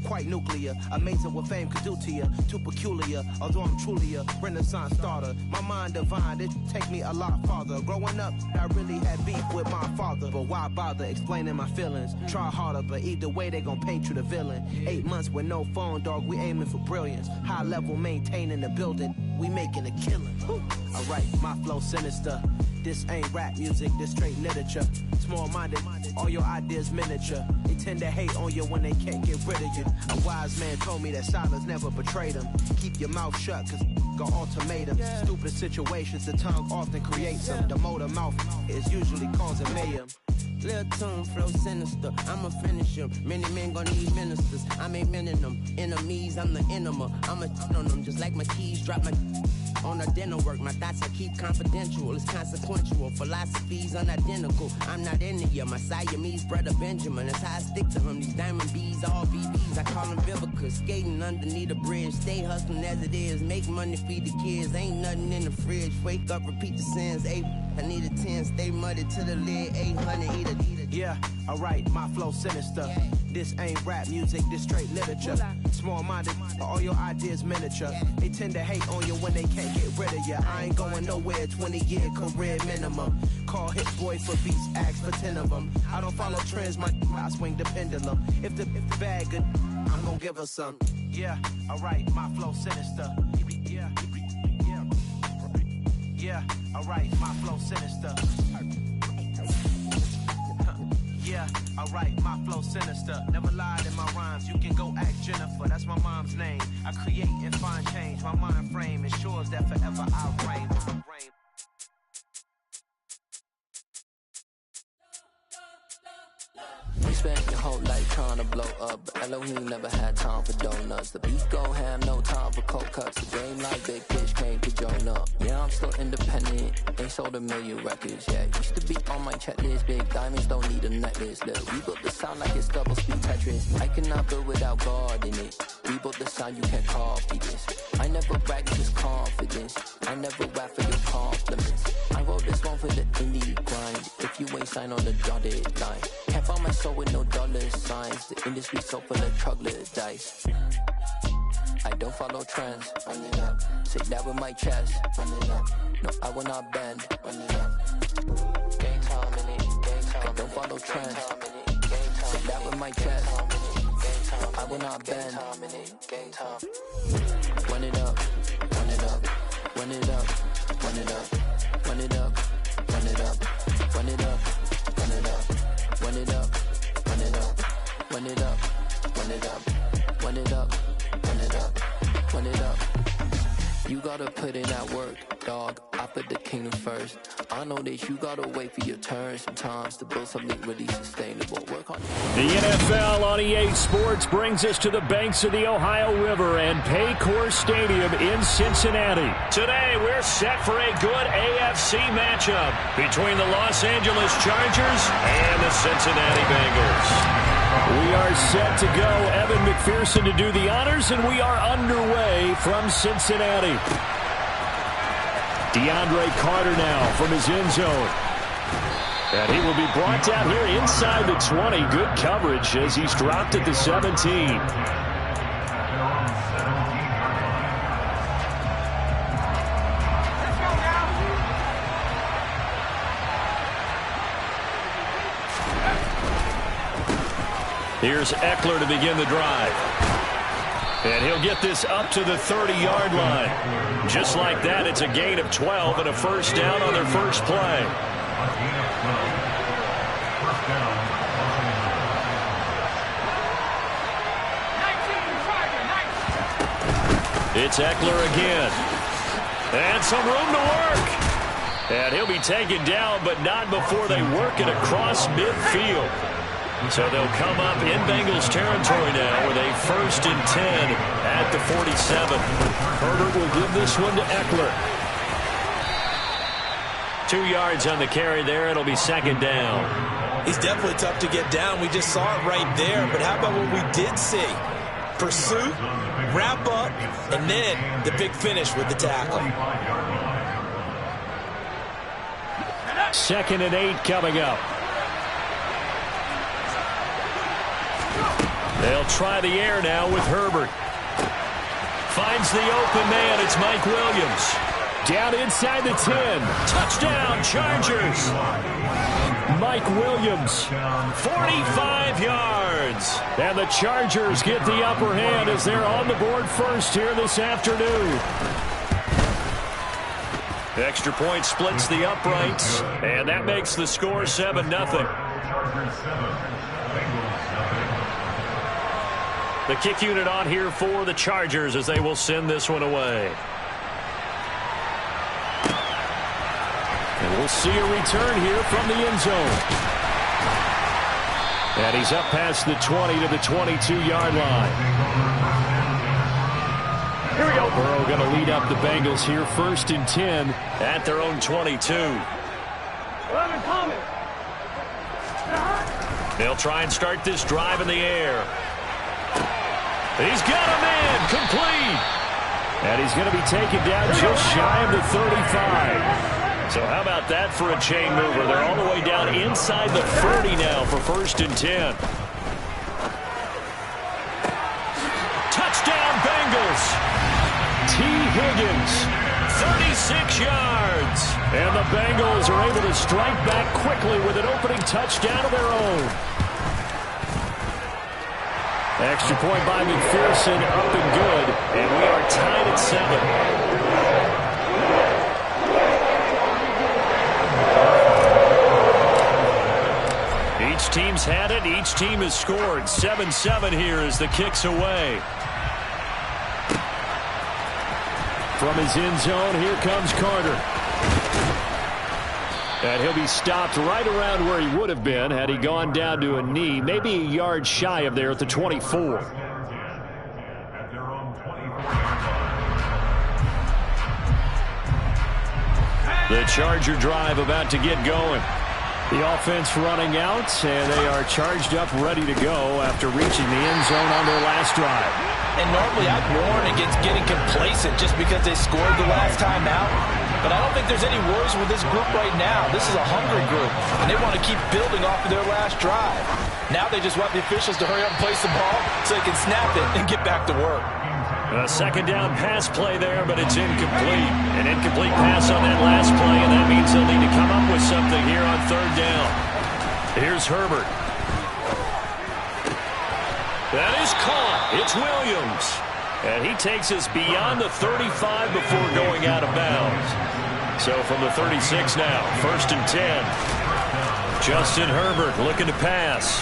Speaker 6: Quite nuclear, amazing what fame could do to you. Too peculiar, although I'm truly a renaissance starter. My mind divine, it take me a lot farther. Growing up, I really had beef with my father. But why bother explaining my feelings? Try harder, but either way they gon' paint you the villain. 8 months with no phone, dog, we aiming for brilliance. High level maintaining the building, we making a killing. Alright, my flow sinister. This ain't rap music, this straight literature. Small-minded, all your ideas miniature. They tend to hate on you when they can't get rid of you. A wise man told me that silence never betrayed him. Keep your mouth shut, cause got ultimatums. Stupid situations, the tongue often creates them. The motor mouth is usually causing mayhem.
Speaker 7: Lil' tune, flow sinister, I'ma finish him. Many men gon' need ministers, I'm aiming them. Enemies, I'm the enema, I'ma on them. Just like my keys, drop my on a dinner work. My thoughts I keep confidential, it's consequential. Philosophies unidentical, I'm not in it yet. My Siamese brother Benjamin, that's how I stick to him. These diamond bees, all BBs, I call them Vivica. Skating underneath the bridge, stay hustling as it is. Make money, feed the kids, ain't nothing in the fridge. Wake up, repeat the sins, I need a 10, stay muddy to the lid, 800, eat a.
Speaker 6: Yeah, alright, my flow sinister. This ain't rap music, this straight literature. Small-minded, all your ideas miniature. They tend to hate on you when they can't get rid of you. I ain't going nowhere, 20-year career minimum. Call hit boy for beats, ask for 10 of them. I don't follow trends, I swing the pendulum. If the bag good, I'm gonna give her some. Yeah, alright, my flow sinister. Yeah, alright, my flow sinister. Yeah, alright, my flow sinister. Never lied in my rhymes, you can go ask Jennifer, that's my mom's name. I create and find change, my mind frame ensures that forever I reign.
Speaker 8: You spent your whole life trying to blow up, but Elohim never had time for donuts. The beat go ham, no time for cold cuts. The game like Big Fish came to join up. Yeah, I'm still independent, ain't sold a million records yet. Used to be on my checklist, big diamonds don't need a necklace. Look, we built the sound like it's double speed Tetris. I cannot build without God in it. We built the sound, you can't copy this. I never brag, just confidence. I never rap for your compliments. I wrote this one for the indie grind. If you ain't signed on the dotted line, can't find my soul with no dollar signs. The industry so full of troglodytes. I don't follow trends. Run it up. Say that with my chest. Run it up. No, I will not bend. Run it up. Game time in it. Game time. I don't follow trends. Say that with my chest. I will not bend. Game time. Run it up. Run it up. Run it up. Run it up. Run it up. Run it up. Run it up. Run it up. Run it up. Run it up. Run it up. Run it up. Run it up. Run it up. Run it up. You gotta put in that work, dog. I put the kingdom first. I know that you gotta wait for your turn sometimes to build something really sustainable. Work on it.
Speaker 4: The NFL on EA Sports brings us to the banks of the Ohio River and Paycor Stadium in Cincinnati. Today, we're set for a good AFC matchup between the Los Angeles Chargers and the Cincinnati Bengals. We are set to go. Evan McPherson to do the honors, and we are underway from Cincinnati. DeAndre Carter now from his end zone. And he will be brought down here inside the 20. Good coverage as he's dropped at the 17. Here's Eckler to begin the drive. And he'll get this up to the 30-yard line. Just like that, it's a gain of 12 and a first down on their first play. It's Eckler again. And some room to work. And he'll be taken down, but not before they work it across midfield. So they'll come up in Bengals territory now with a 1st and 10 at the 47. Herbert will give this one to Eckler. 2 yards on the carry there. It'll be second down.
Speaker 3: He's definitely tough to get down. We just saw it right there. But how about what we did see? Pursuit, wrap up, and then the big finish with the tackle.
Speaker 4: 2nd and 8 coming up.
Speaker 2: They'll try the air now with Herbert. Finds the open man. It's Mike Williams.
Speaker 4: Down inside the 10.
Speaker 2: Touchdown, Chargers.
Speaker 4: Mike Williams.
Speaker 2: 45 yards.
Speaker 4: And the Chargers get the upper hand as they're on the board first here this afternoon.
Speaker 2: The extra point splits the uprights, and that makes the score 7-0. The kick unit on here for the Chargers as they will send this one away.
Speaker 4: And we'll see a return here from the end zone. And he's up past the 20 to the 22-yard line. Here we go. Burrow going to lead up the Bengals here, 1st and 10
Speaker 2: at their own 22. They'll try and start this drive in the air. He's got a man complete.
Speaker 4: And he's going to be taken down just shy of the 35.
Speaker 2: So how about that for a chain mover? They're all the way down inside the 30 now for 1st and 10. Touchdown Bengals.
Speaker 4: T. Higgins.
Speaker 2: 36 yards.
Speaker 4: And the Bengals are able to strike back quickly with an opening touchdown of their own. Extra point by McPherson, up and good.
Speaker 2: And we are tied at 7. Each team's had it. Each team has scored. 7-7 here as the kick's away.
Speaker 4: From his end zone, here comes Carter. And he'll be stopped right around where he would have been had he gone down to a knee, maybe a yard shy of there at the 24.
Speaker 2: The Charger drive about to get going.
Speaker 4: The offense running out, and they are charged up, ready to go after reaching the end zone on their last drive.
Speaker 5: And normally I'd warn against getting complacent just because they scored the last time out. But I don't think there's any worries with this group right now. This is a hungry group, and they want to keep building off of their last drive. Now they just want the officials to hurry up and place the ball so they can snap it and get back to work.
Speaker 2: A second down pass play there, but it's incomplete. An incomplete pass on that last play, and that means they'll need to come up with something here on 3rd down. Here's Herbert. That is caught. It's Williams. And he takes us beyond the 35 before going out of bounds. So from the 36 now, 1st and 10. Justin Herbert looking to pass.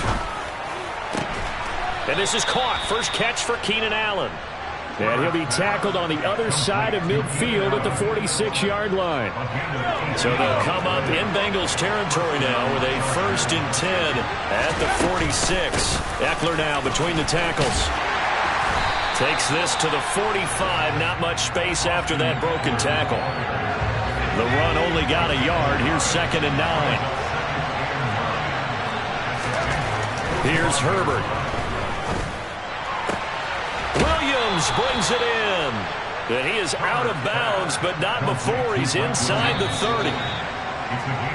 Speaker 2: And this is caught. First catch for Keenan Allen.
Speaker 4: And he'll be tackled on the other side of midfield at the 46-yard line.
Speaker 2: So they'll come up in Bengals territory now with a 1st and 10 at the 46. Eckler now between the tackles. Takes this to the 45. Not much space after that broken tackle. The run only got a yard. Here's 2nd and 9. Here's Herbert. Williams brings it in. And he is out of bounds, but not before he's inside the 30.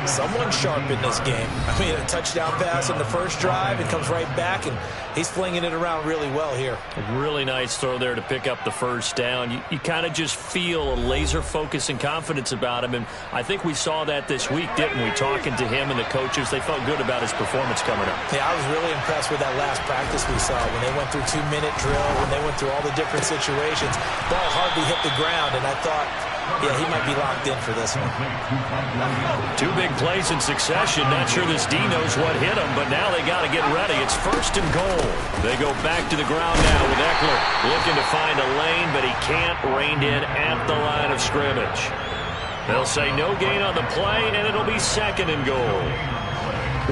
Speaker 5: Someone sharp in this game. I mean, a touchdown pass on the first drive. It comes right back, and he's flinging it around really well here.
Speaker 2: A really nice throw there to pick up the first down. You kind of just feel a laser focus and confidence about him, and I think we saw that this week, didn't we? Talking to him and the coaches, they felt good about his performance coming up.
Speaker 5: Yeah, I was really impressed with that last practice we saw when they went through 2-minute drill, when they went through all the different situations. Ball hardly hit the ground, and I thought, yeah, he might be locked in for this one.
Speaker 2: 2 big plays in succession. Not sure this D knows what hit him, but now they got to get ready. It's 1st and goal. They go back to the ground now with Eckler looking to find a lane, but he can't. Reined in at the line of scrimmage. They'll say no gain on the play, and it'll be 2nd and goal.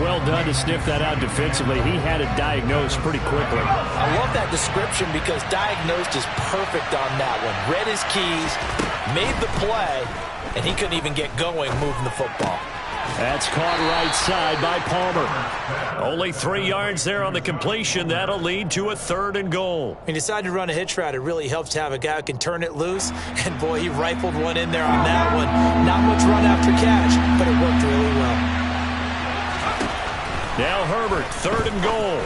Speaker 4: Well done to sniff that out defensively. He had it diagnosed pretty quickly.
Speaker 5: I love that description because diagnosed is perfect on that one. Read his keys, made the play, and he couldn't even get going moving the football.
Speaker 4: That's caught right side by Palmer.
Speaker 2: Only 3 yards there on the completion. That'll lead to a 3rd and goal.
Speaker 5: When you decide to run a hitch route, it really helps to have a guy who can turn it loose. And, boy, he rifled one in there on that one. Not much run after catch, but it worked really well.
Speaker 2: Now Herbert, 3rd and goal.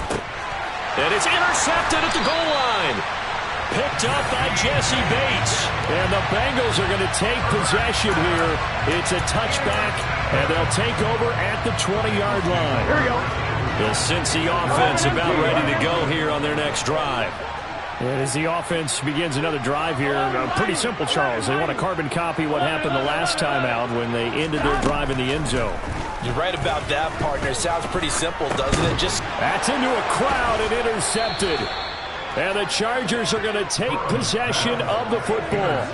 Speaker 2: And it's intercepted at the goal line. Picked up by Jesse Bates.
Speaker 4: And the Bengals are going to take possession here. It's a touchback, and they'll take over at the 20-yard line.
Speaker 2: Here we go. The Cincy offense about ready to go here on their next drive.
Speaker 4: And as the offense begins another drive here, pretty simple, Charles. They want to carbon copy what happened the last time out when they ended their drive in the end zone.
Speaker 5: You're right about that, partner. Sounds pretty simple, doesn't it?
Speaker 4: That's into a crowd and intercepted. And the Chargers are going to take possession of the football.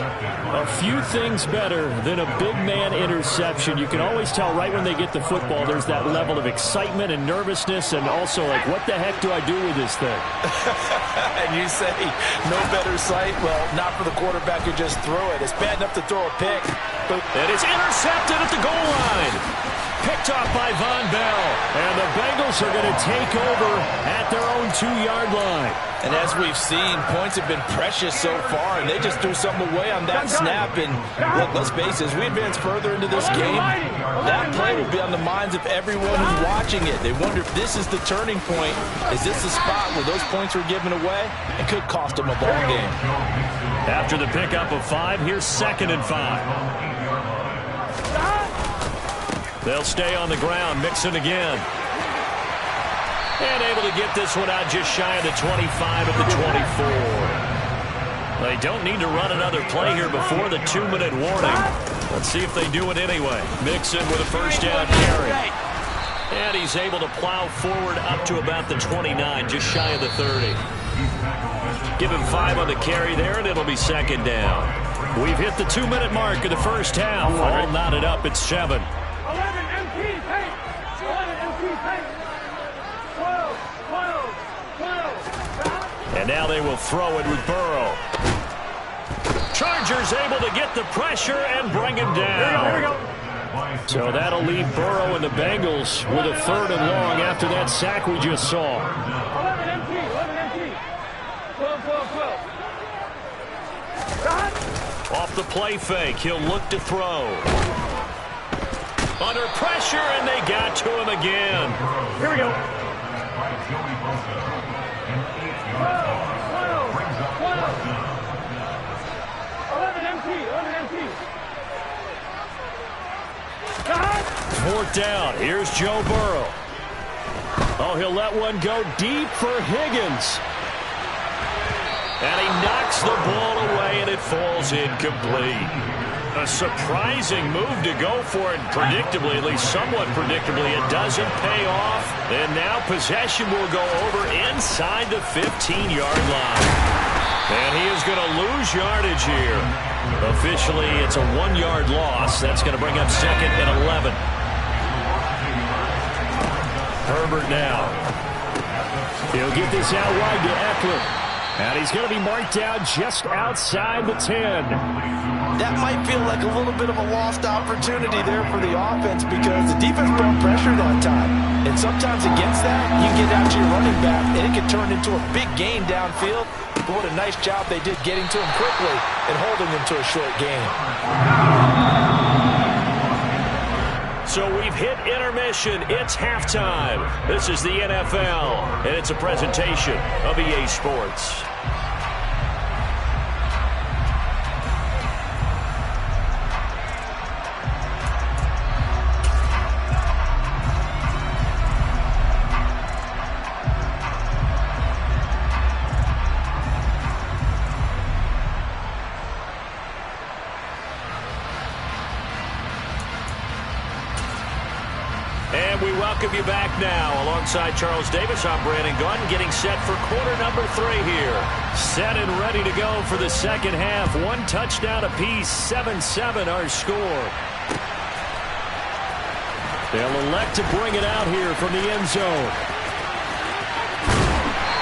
Speaker 4: A few things better than a big man interception. You can always tell right when they get the football, there's that level of excitement and nervousness, and also like, what the heck do I do with this thing?
Speaker 5: And you say, no better sight? Well, not for the quarterback who just threw it. It's bad enough to throw a pick.
Speaker 2: And it's intercepted at the goal line. Picked off by Von Bell.
Speaker 4: And the Bengals are going to take over at their own 2-yard line.
Speaker 5: And as we've seen, points have been precious so far, and they just threw something away on that snap. And look, let's face it, as we advance further into this game, that play will be on the minds of everyone who's watching it. They wonder if this is the turning point. Is this the spot where those points were given away? It could cost them a ball game.
Speaker 2: After the pickup of 5, here's 2nd and 5. They'll stay on the ground, Mixon again. And able to get this one out just shy of the 25 at the 24. They don't need to run another play here before the 2-minute warning. Let's see if they do it anyway. Mixon with a first down carry. And he's able to plow forward up to about the 29, just shy of the 30. Give him 5 on the carry there, and it'll be 2nd down. We've hit the 2-minute mark of the first half. All knotted up at 7.
Speaker 9: 11 MP paint. 11 MP paint. 12.
Speaker 2: And now they will throw it with Burrow. Chargers able to get the pressure and bring him down.
Speaker 9: Here we go.
Speaker 4: So that'll leave Burrow and the Bengals with a 3rd and long after that sack we just saw.
Speaker 9: 11 MP. 12.
Speaker 2: Off the play fake, he'll look to throw. Under pressure, and they got to him again.
Speaker 9: Here we go. 11 MP.
Speaker 2: 4th down. Here's Joe Burrow.
Speaker 4: Oh, he'll let one go deep for Higgins.
Speaker 2: And he knocks the ball away, and it falls incomplete. A surprising move to go for it. Predictably, at least somewhat predictably, it doesn't pay off. And now possession will go over inside the 15-yard line. And he is going to lose yardage here. Officially, it's a 1-yard loss. That's going to bring up 2nd and 11. Herbert now.
Speaker 4: He'll get this out wide to Eckler. And he's going to be marked down just outside the 10.
Speaker 5: That might feel like a little bit of a lost opportunity there for the offense because the defense brought pressure that time. And sometimes against that, you get out to your running back, and it can turn into a big gain downfield. But what a nice job they did getting to him quickly and holding him to a short gain.
Speaker 2: So we've hit intermission. It's halftime. This is the NFL, and it's a presentation of EA Sports. And we welcome you back now. Alongside Charles Davis, I'm Brandon Gunn, getting set for quarter number 3 here. Set and ready to go for the second half. 1 touchdown apiece, 7-7 our score. They'll elect to bring it out here from the end zone.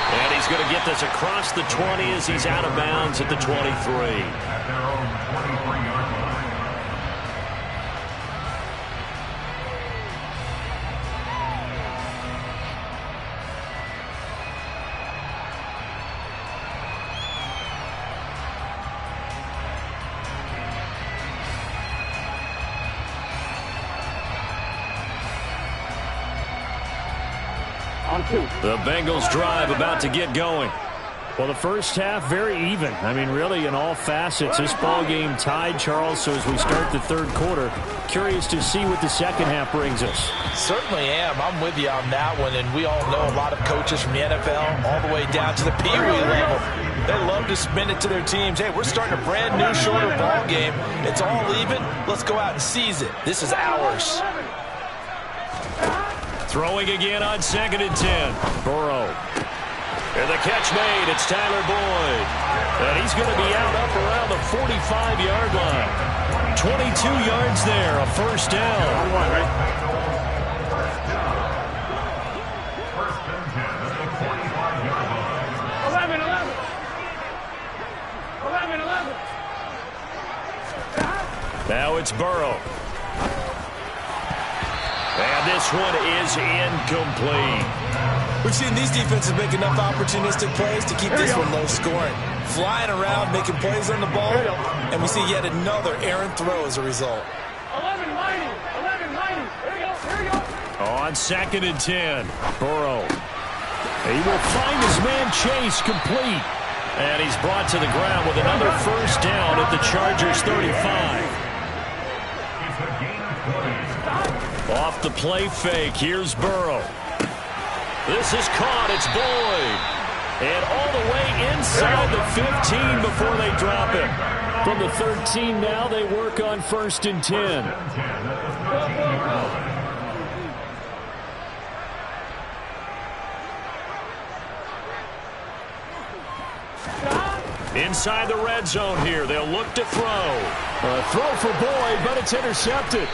Speaker 2: And he's going to get this across the 20 as he's out of bounds at the 23.
Speaker 1: At their own 23-yard line.
Speaker 9: On 2.
Speaker 2: The Bengals drive about to get going.
Speaker 4: Well, the first half, very even. I mean, really, in all facets, this ball game tied, Charles. So as we start the third quarter, curious to see what the second half brings us.
Speaker 5: Certainly am. I'm with you on that one. And we all know a lot of coaches from the NFL all the way down to the Pee Wee level. They love to spin it to their teams. Hey, we're starting a brand new, shorter ball game. It's all even. Let's go out and seize it. This is ours.
Speaker 2: Throwing again on 2nd and 10. Burrow. And the catch made. It's Tyler Boyd. And he's going to be out up around the 45-yard line. 22 yards there, a first down.
Speaker 9: 11.
Speaker 2: Now it's Burrow. And this one is incomplete.
Speaker 3: We've seen these defenses make enough opportunistic plays to keep this one low scoring. Flying around, making plays on the ball, and we see yet another errant throw as a result.
Speaker 9: 11 mighty. Here we go.
Speaker 2: On 2nd and 10, Burrow. He will find his man Chase complete. And he's brought to the ground with another first down at the Chargers 35. Off the play fake, here's Burrow. This is caught, it's Boyd. And all the way inside the 15 before they drop it.
Speaker 4: From the 13 now, they work on 1st and 10.
Speaker 2: Inside the red zone here, they'll look to throw.
Speaker 4: A throw for Boyd, but it's intercepted.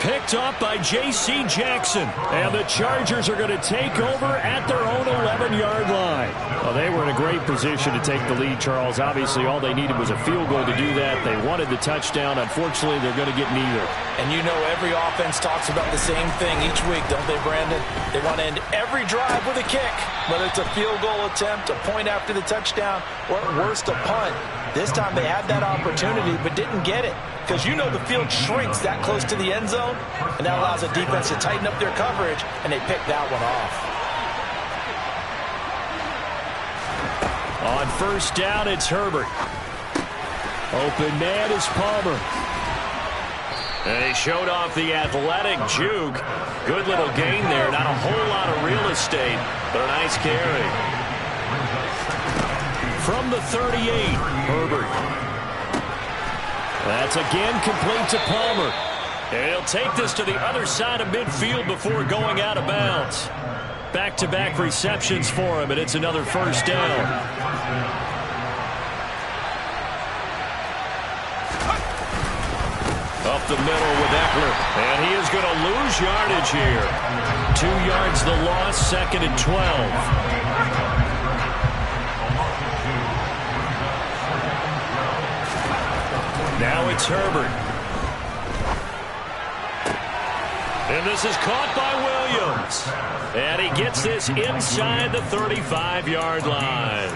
Speaker 2: Picked up by J.C. Jackson.
Speaker 4: And the Chargers are going to take over at their own 11-yard line. Well, they were in a great position to take the lead, Charles. Obviously, all they needed was a field goal to do that. They wanted the touchdown. Unfortunately, they're going to get neither.
Speaker 5: And you know every offense talks about the same thing each week, don't they, Brandon? They want to end every drive with a kick, whether it's a field goal attempt, a point after the touchdown, or at worst, a punt. This time they had that opportunity but didn't get it because you know the field shrinks that close to the end zone, and that allows the defense to tighten up their coverage, and they pick that one off.
Speaker 2: On first down, it's Herbert.
Speaker 4: Open man is Palmer.
Speaker 2: And he showed off the athletic juke. Good little gain there. Not a whole lot of real estate, but a nice carry. From the 38, Herbert. That's again complete to Palmer. And he'll take this to the other side of midfield before going out of bounds. Back-to-back receptions for him, and it's another first down. Up the middle with Eckler. And he is going to lose yardage here. 2 yards the loss, 2nd and 12. Now it's Herbert. And this is caught by Williams. And he gets this inside the 35-yard line.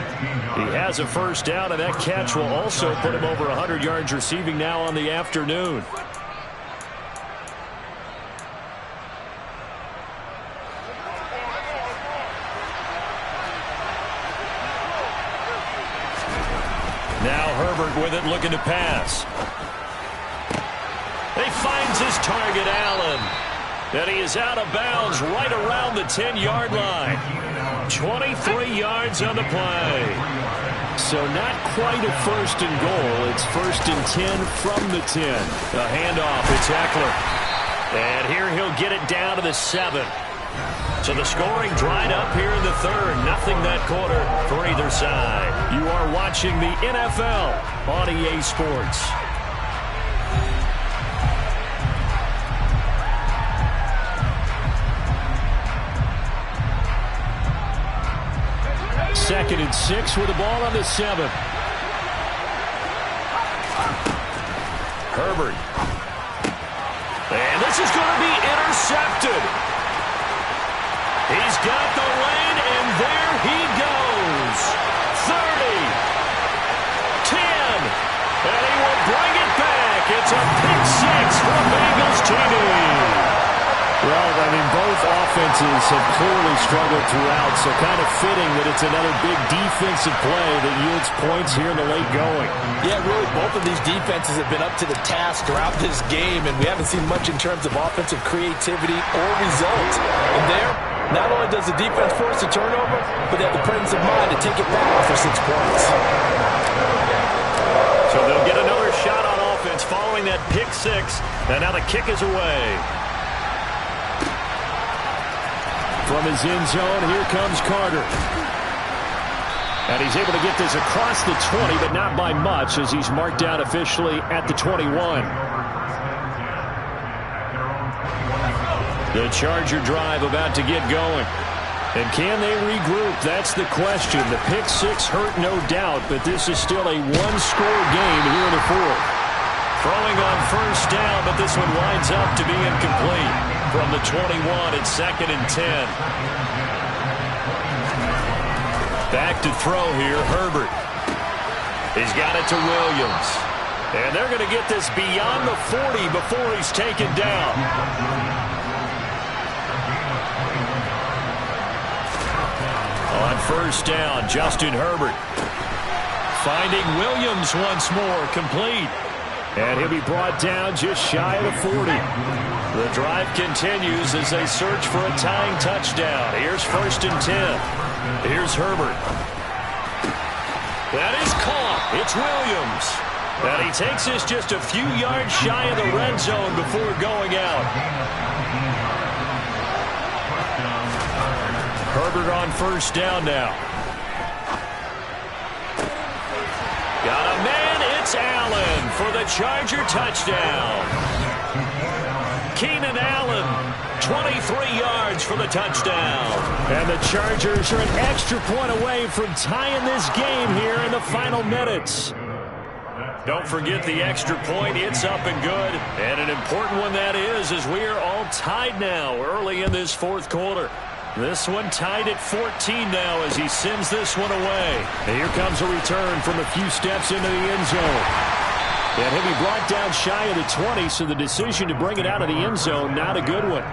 Speaker 2: He has a first down, and that catch will also put him over 100 yards receiving now on the afternoon. Now Herbert with it, looking to pass. He finds his target, Allen. And he is out of bounds right around the 10-yard line. 23 yards on the play.
Speaker 4: So not quite a first and goal. It's 1st and 10 from the 10.
Speaker 2: A handoff, it's Eckler. And here he'll get it down to the 7. So the scoring dried up here in the third. Nothing that quarter for either side. You are watching the NFL on EA Sports.
Speaker 4: Second and 6 with the ball on the 7.
Speaker 2: Herbert. And this is going to be intercepted. He's got the lane, and there he goes. 30. 10. And he will bring it back. It's a pick six for Bengals TV.
Speaker 4: Well, I mean, both offenses have clearly struggled throughout, so kind of fitting that it's another big defensive play that yields points here in the late going.
Speaker 5: Yeah, really, both of these defenses have been up to the task throughout this game, and we haven't seen much in terms of offensive creativity or results. And there, not only does the defense force a turnover, but they have the presence of mind to take it back for 6 points.
Speaker 2: So they'll get another shot on offense following that pick six, and now the kick is away.
Speaker 4: From his end zone, here comes Carter. And he's able to get this across the 20, but not by much, as he's marked down officially at the 21. The Charger drive about to get going. And can they regroup? That's the question. The pick six hurt, no doubt, but this is still a one-score game here in the fourth.
Speaker 2: Throwing on first down, but this one winds up to be incomplete. From the 21, it's 2nd and 10. Back to throw here, Herbert. He's got it to Williams. And they're going to get this beyond the 40 before he's taken down. On first down, Justin Herbert. Finding Williams once more, complete.
Speaker 4: And he'll be brought down just shy of the 40.
Speaker 2: The drive continues as they search for a tying touchdown. Here's 1st and 10. Here's Herbert. That is caught. It's Williams. And he takes this just a few yards shy of the red zone before going out. Herbert on first down now. Got a man. It's Allen for the Charger touchdown. Keenan Allen, 23 yards for the touchdown.
Speaker 4: And the Chargers are an extra point away from tying this game here in the final minutes.
Speaker 2: Don't forget the extra point. It's up and good. And an important one that is, as we are all tied now early in this fourth quarter. This one tied at 14 now as he sends this one away.
Speaker 4: And here comes a return from a few steps into the end zone. And he'll be brought down shy of the 20, so the decision to bring it out of the end zone, not a good one.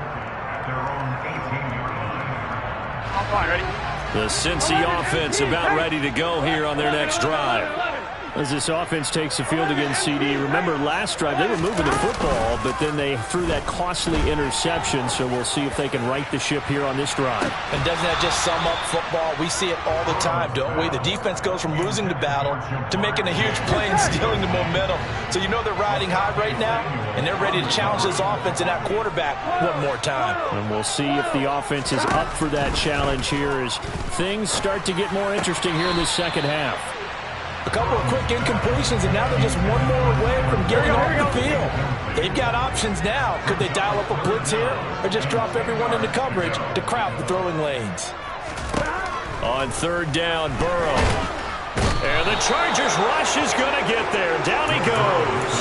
Speaker 2: The Cincy offense about ready to go here on their next drive.
Speaker 4: As this offense takes the field against CD, remember last drive they were moving the football, but then they threw that costly interception, so we'll see if they can right the ship here on this drive.
Speaker 5: And doesn't that just sum up football? We see it all the time, don't we? The defense goes from losing the battle to making a huge play and stealing the momentum. So you know they're riding high right now, and they're ready to challenge this offense and that quarterback one more time.
Speaker 4: And we'll see if the offense is up for that challenge here as things start to get more interesting here in the second half.
Speaker 5: A couple of quick incompletions, and now they're just one more away from getting off the field. They've got options now. Could they dial up a blitz here or just drop everyone into coverage to crowd the throwing lanes?
Speaker 2: On third down, Burrow. And the Chargers rush is going to get there. Down he goes.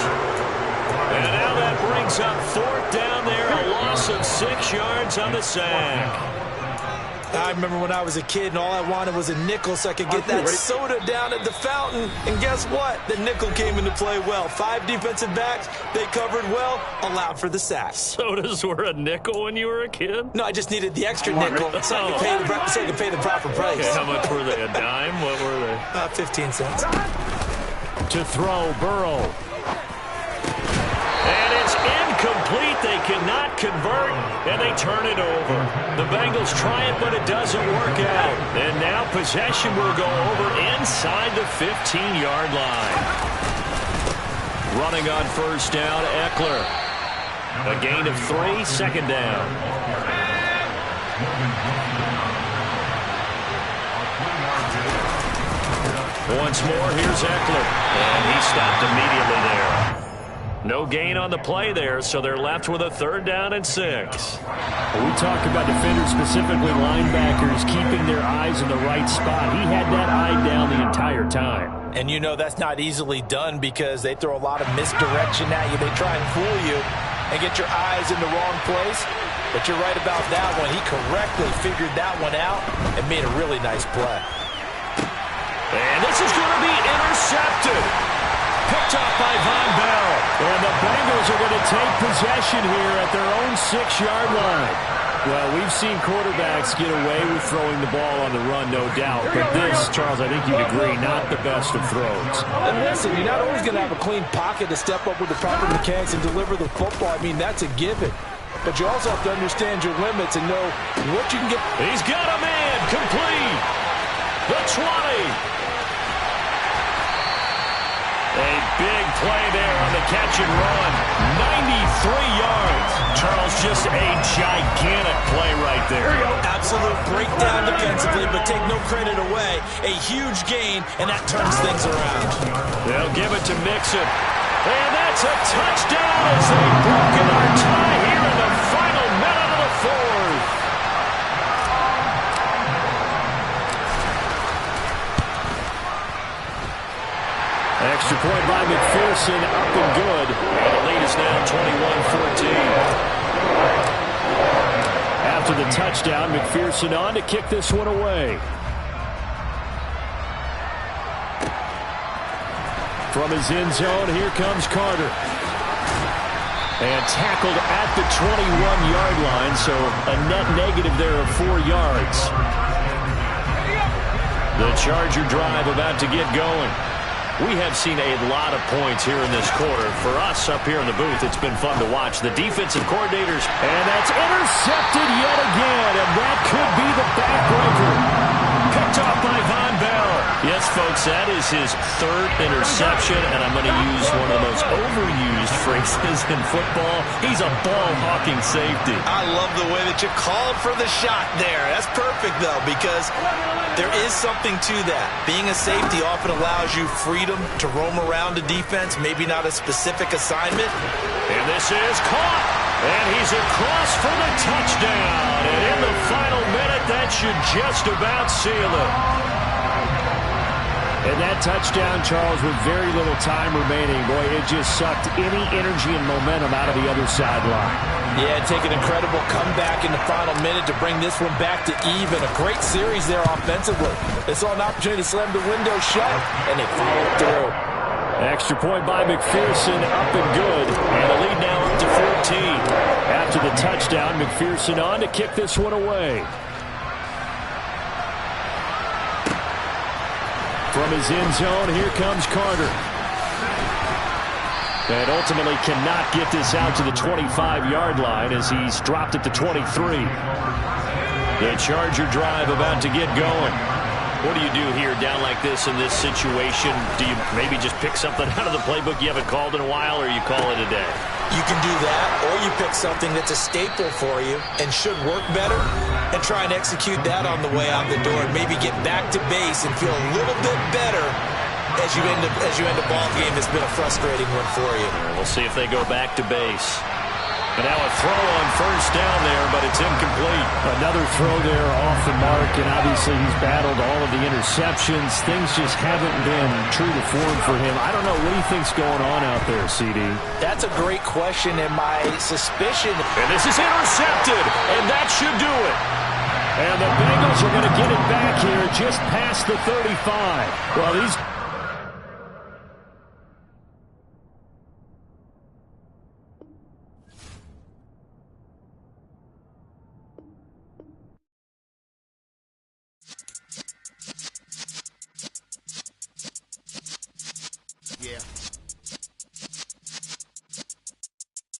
Speaker 2: And now that brings up fourth down there. A loss of 6 yards on the sack.
Speaker 5: I remember when I was a kid and all I wanted was a nickel so I could get that soda down at the fountain. And guess what? The nickel came into play well. 5 defensive backs, they covered well, allowed for the sack.
Speaker 2: Sodas were a nickel when you were a kid?
Speaker 5: No, I just needed the extra nickel so I could pay the proper price.
Speaker 2: Okay, how much were they? A dime? What were they?
Speaker 5: 15 cents.
Speaker 4: To throw, Burrow.
Speaker 2: And it's incomplete. They cannot convert, and they turn it over. The Bengals try it, but it doesn't work out. And now possession will go over inside the 15-yard line. Running on first down, Eckler. A gain of 3, second down. Once more, here's Eckler. And he stopped immediately there. No gain on the play there, so they're left with a third down and 6.
Speaker 4: We talk about defenders, specifically linebackers, keeping their eyes in the right spot. He had that eye down the entire time.
Speaker 5: And you know that's not easily done because they throw a lot of misdirection at you. They try and fool you and get your eyes in the wrong place. But you're right about that one. He correctly figured that one out and made a really nice play.
Speaker 2: And this is going to be intercepted. Picked up by Von Bell.
Speaker 4: And the Bengals are going to take possession here at their own 6-yard line. Well, we've seen quarterbacks get away with throwing the ball on the run, no doubt. But this, Charles, I think you'd agree, not the best of throws.
Speaker 5: And listen, you're not always going to have a clean pocket to step up with the proper mechanics and deliver the football. I mean, that's a given. But you also have to understand your limits and know what you can get.
Speaker 2: He's got a man complete. The 20. A big play there on the catch and run. 93 yards. Charles, just a gigantic play right there.
Speaker 3: Absolute breakdown defensively, but take no credit away. A huge gain, and that turns things around.
Speaker 2: They'll give it to Mixon. And that's a touchdown as they've broken our tie here in the final minute of the fourth.
Speaker 4: Extra point by McPherson, up and good.
Speaker 2: And the lead is now 21-14.
Speaker 4: After the touchdown, McPherson on to kick this one away. From his end zone, here comes Carter. And tackled at the 21-yard line, so a net negative there of 4 yards.
Speaker 2: The Charger drive about to get going. We have seen a lot of points here in this quarter. For us up here in the booth, it's been fun to watch. The defensive coordinators.
Speaker 4: And that's intercepted yet again, and that could be the backbreaker.
Speaker 2: Picked off by Von Bell. Yes, folks, that is his third interception, and I'm going to use one of the most overused phrases in football. He's a ball-hawking safety.
Speaker 3: I love the way that you called for the shot there. That's perfect, though, because there is something to that. Being a safety often allows you freedom to roam around the defense, maybe not a specific assignment.
Speaker 2: And this is caught. And he's across for the touchdown. And in the final minute, that should just about seal it.
Speaker 4: And that touchdown, Charles, with very little time remaining, boy, it just sucked any energy and momentum out of the other sideline.
Speaker 5: Yeah, take an incredible comeback in the final minute to bring this one back to even. A great series there offensively. They saw an opportunity to slam the window shut, and they followed through.
Speaker 4: Extra point by McPherson, up and good.
Speaker 2: And the lead now up to 14.
Speaker 4: After the touchdown, McPherson on to kick this one away. From his end zone, here comes Carter. And ultimately cannot get this out to the 25-yard line as he's dropped at the 23.
Speaker 2: The Charger drive about to get going. What do you do here down like this in this situation? Do you maybe just pick something out of the playbook you haven't called in a while, or you call it a day?
Speaker 3: You can do that, or you pick something that's a staple for you and should work better and try and execute that on the way out the door and maybe get back to base and feel a little bit better as you end a ball game that's been a frustrating one for you.
Speaker 2: We'll see if they go back to base. And now a throw on first down there, but it's incomplete.
Speaker 4: Another throw there off the mark, and obviously he's battled all of the interceptions. Things just haven't been true to form for him. I don't know. What do you think's going on out there, CD?
Speaker 5: That's a great question, and my suspicion.
Speaker 2: And this is intercepted, and that should do it.
Speaker 4: And the Bengals are going to get it back here just past the 35. Well, these...
Speaker 6: Yeah.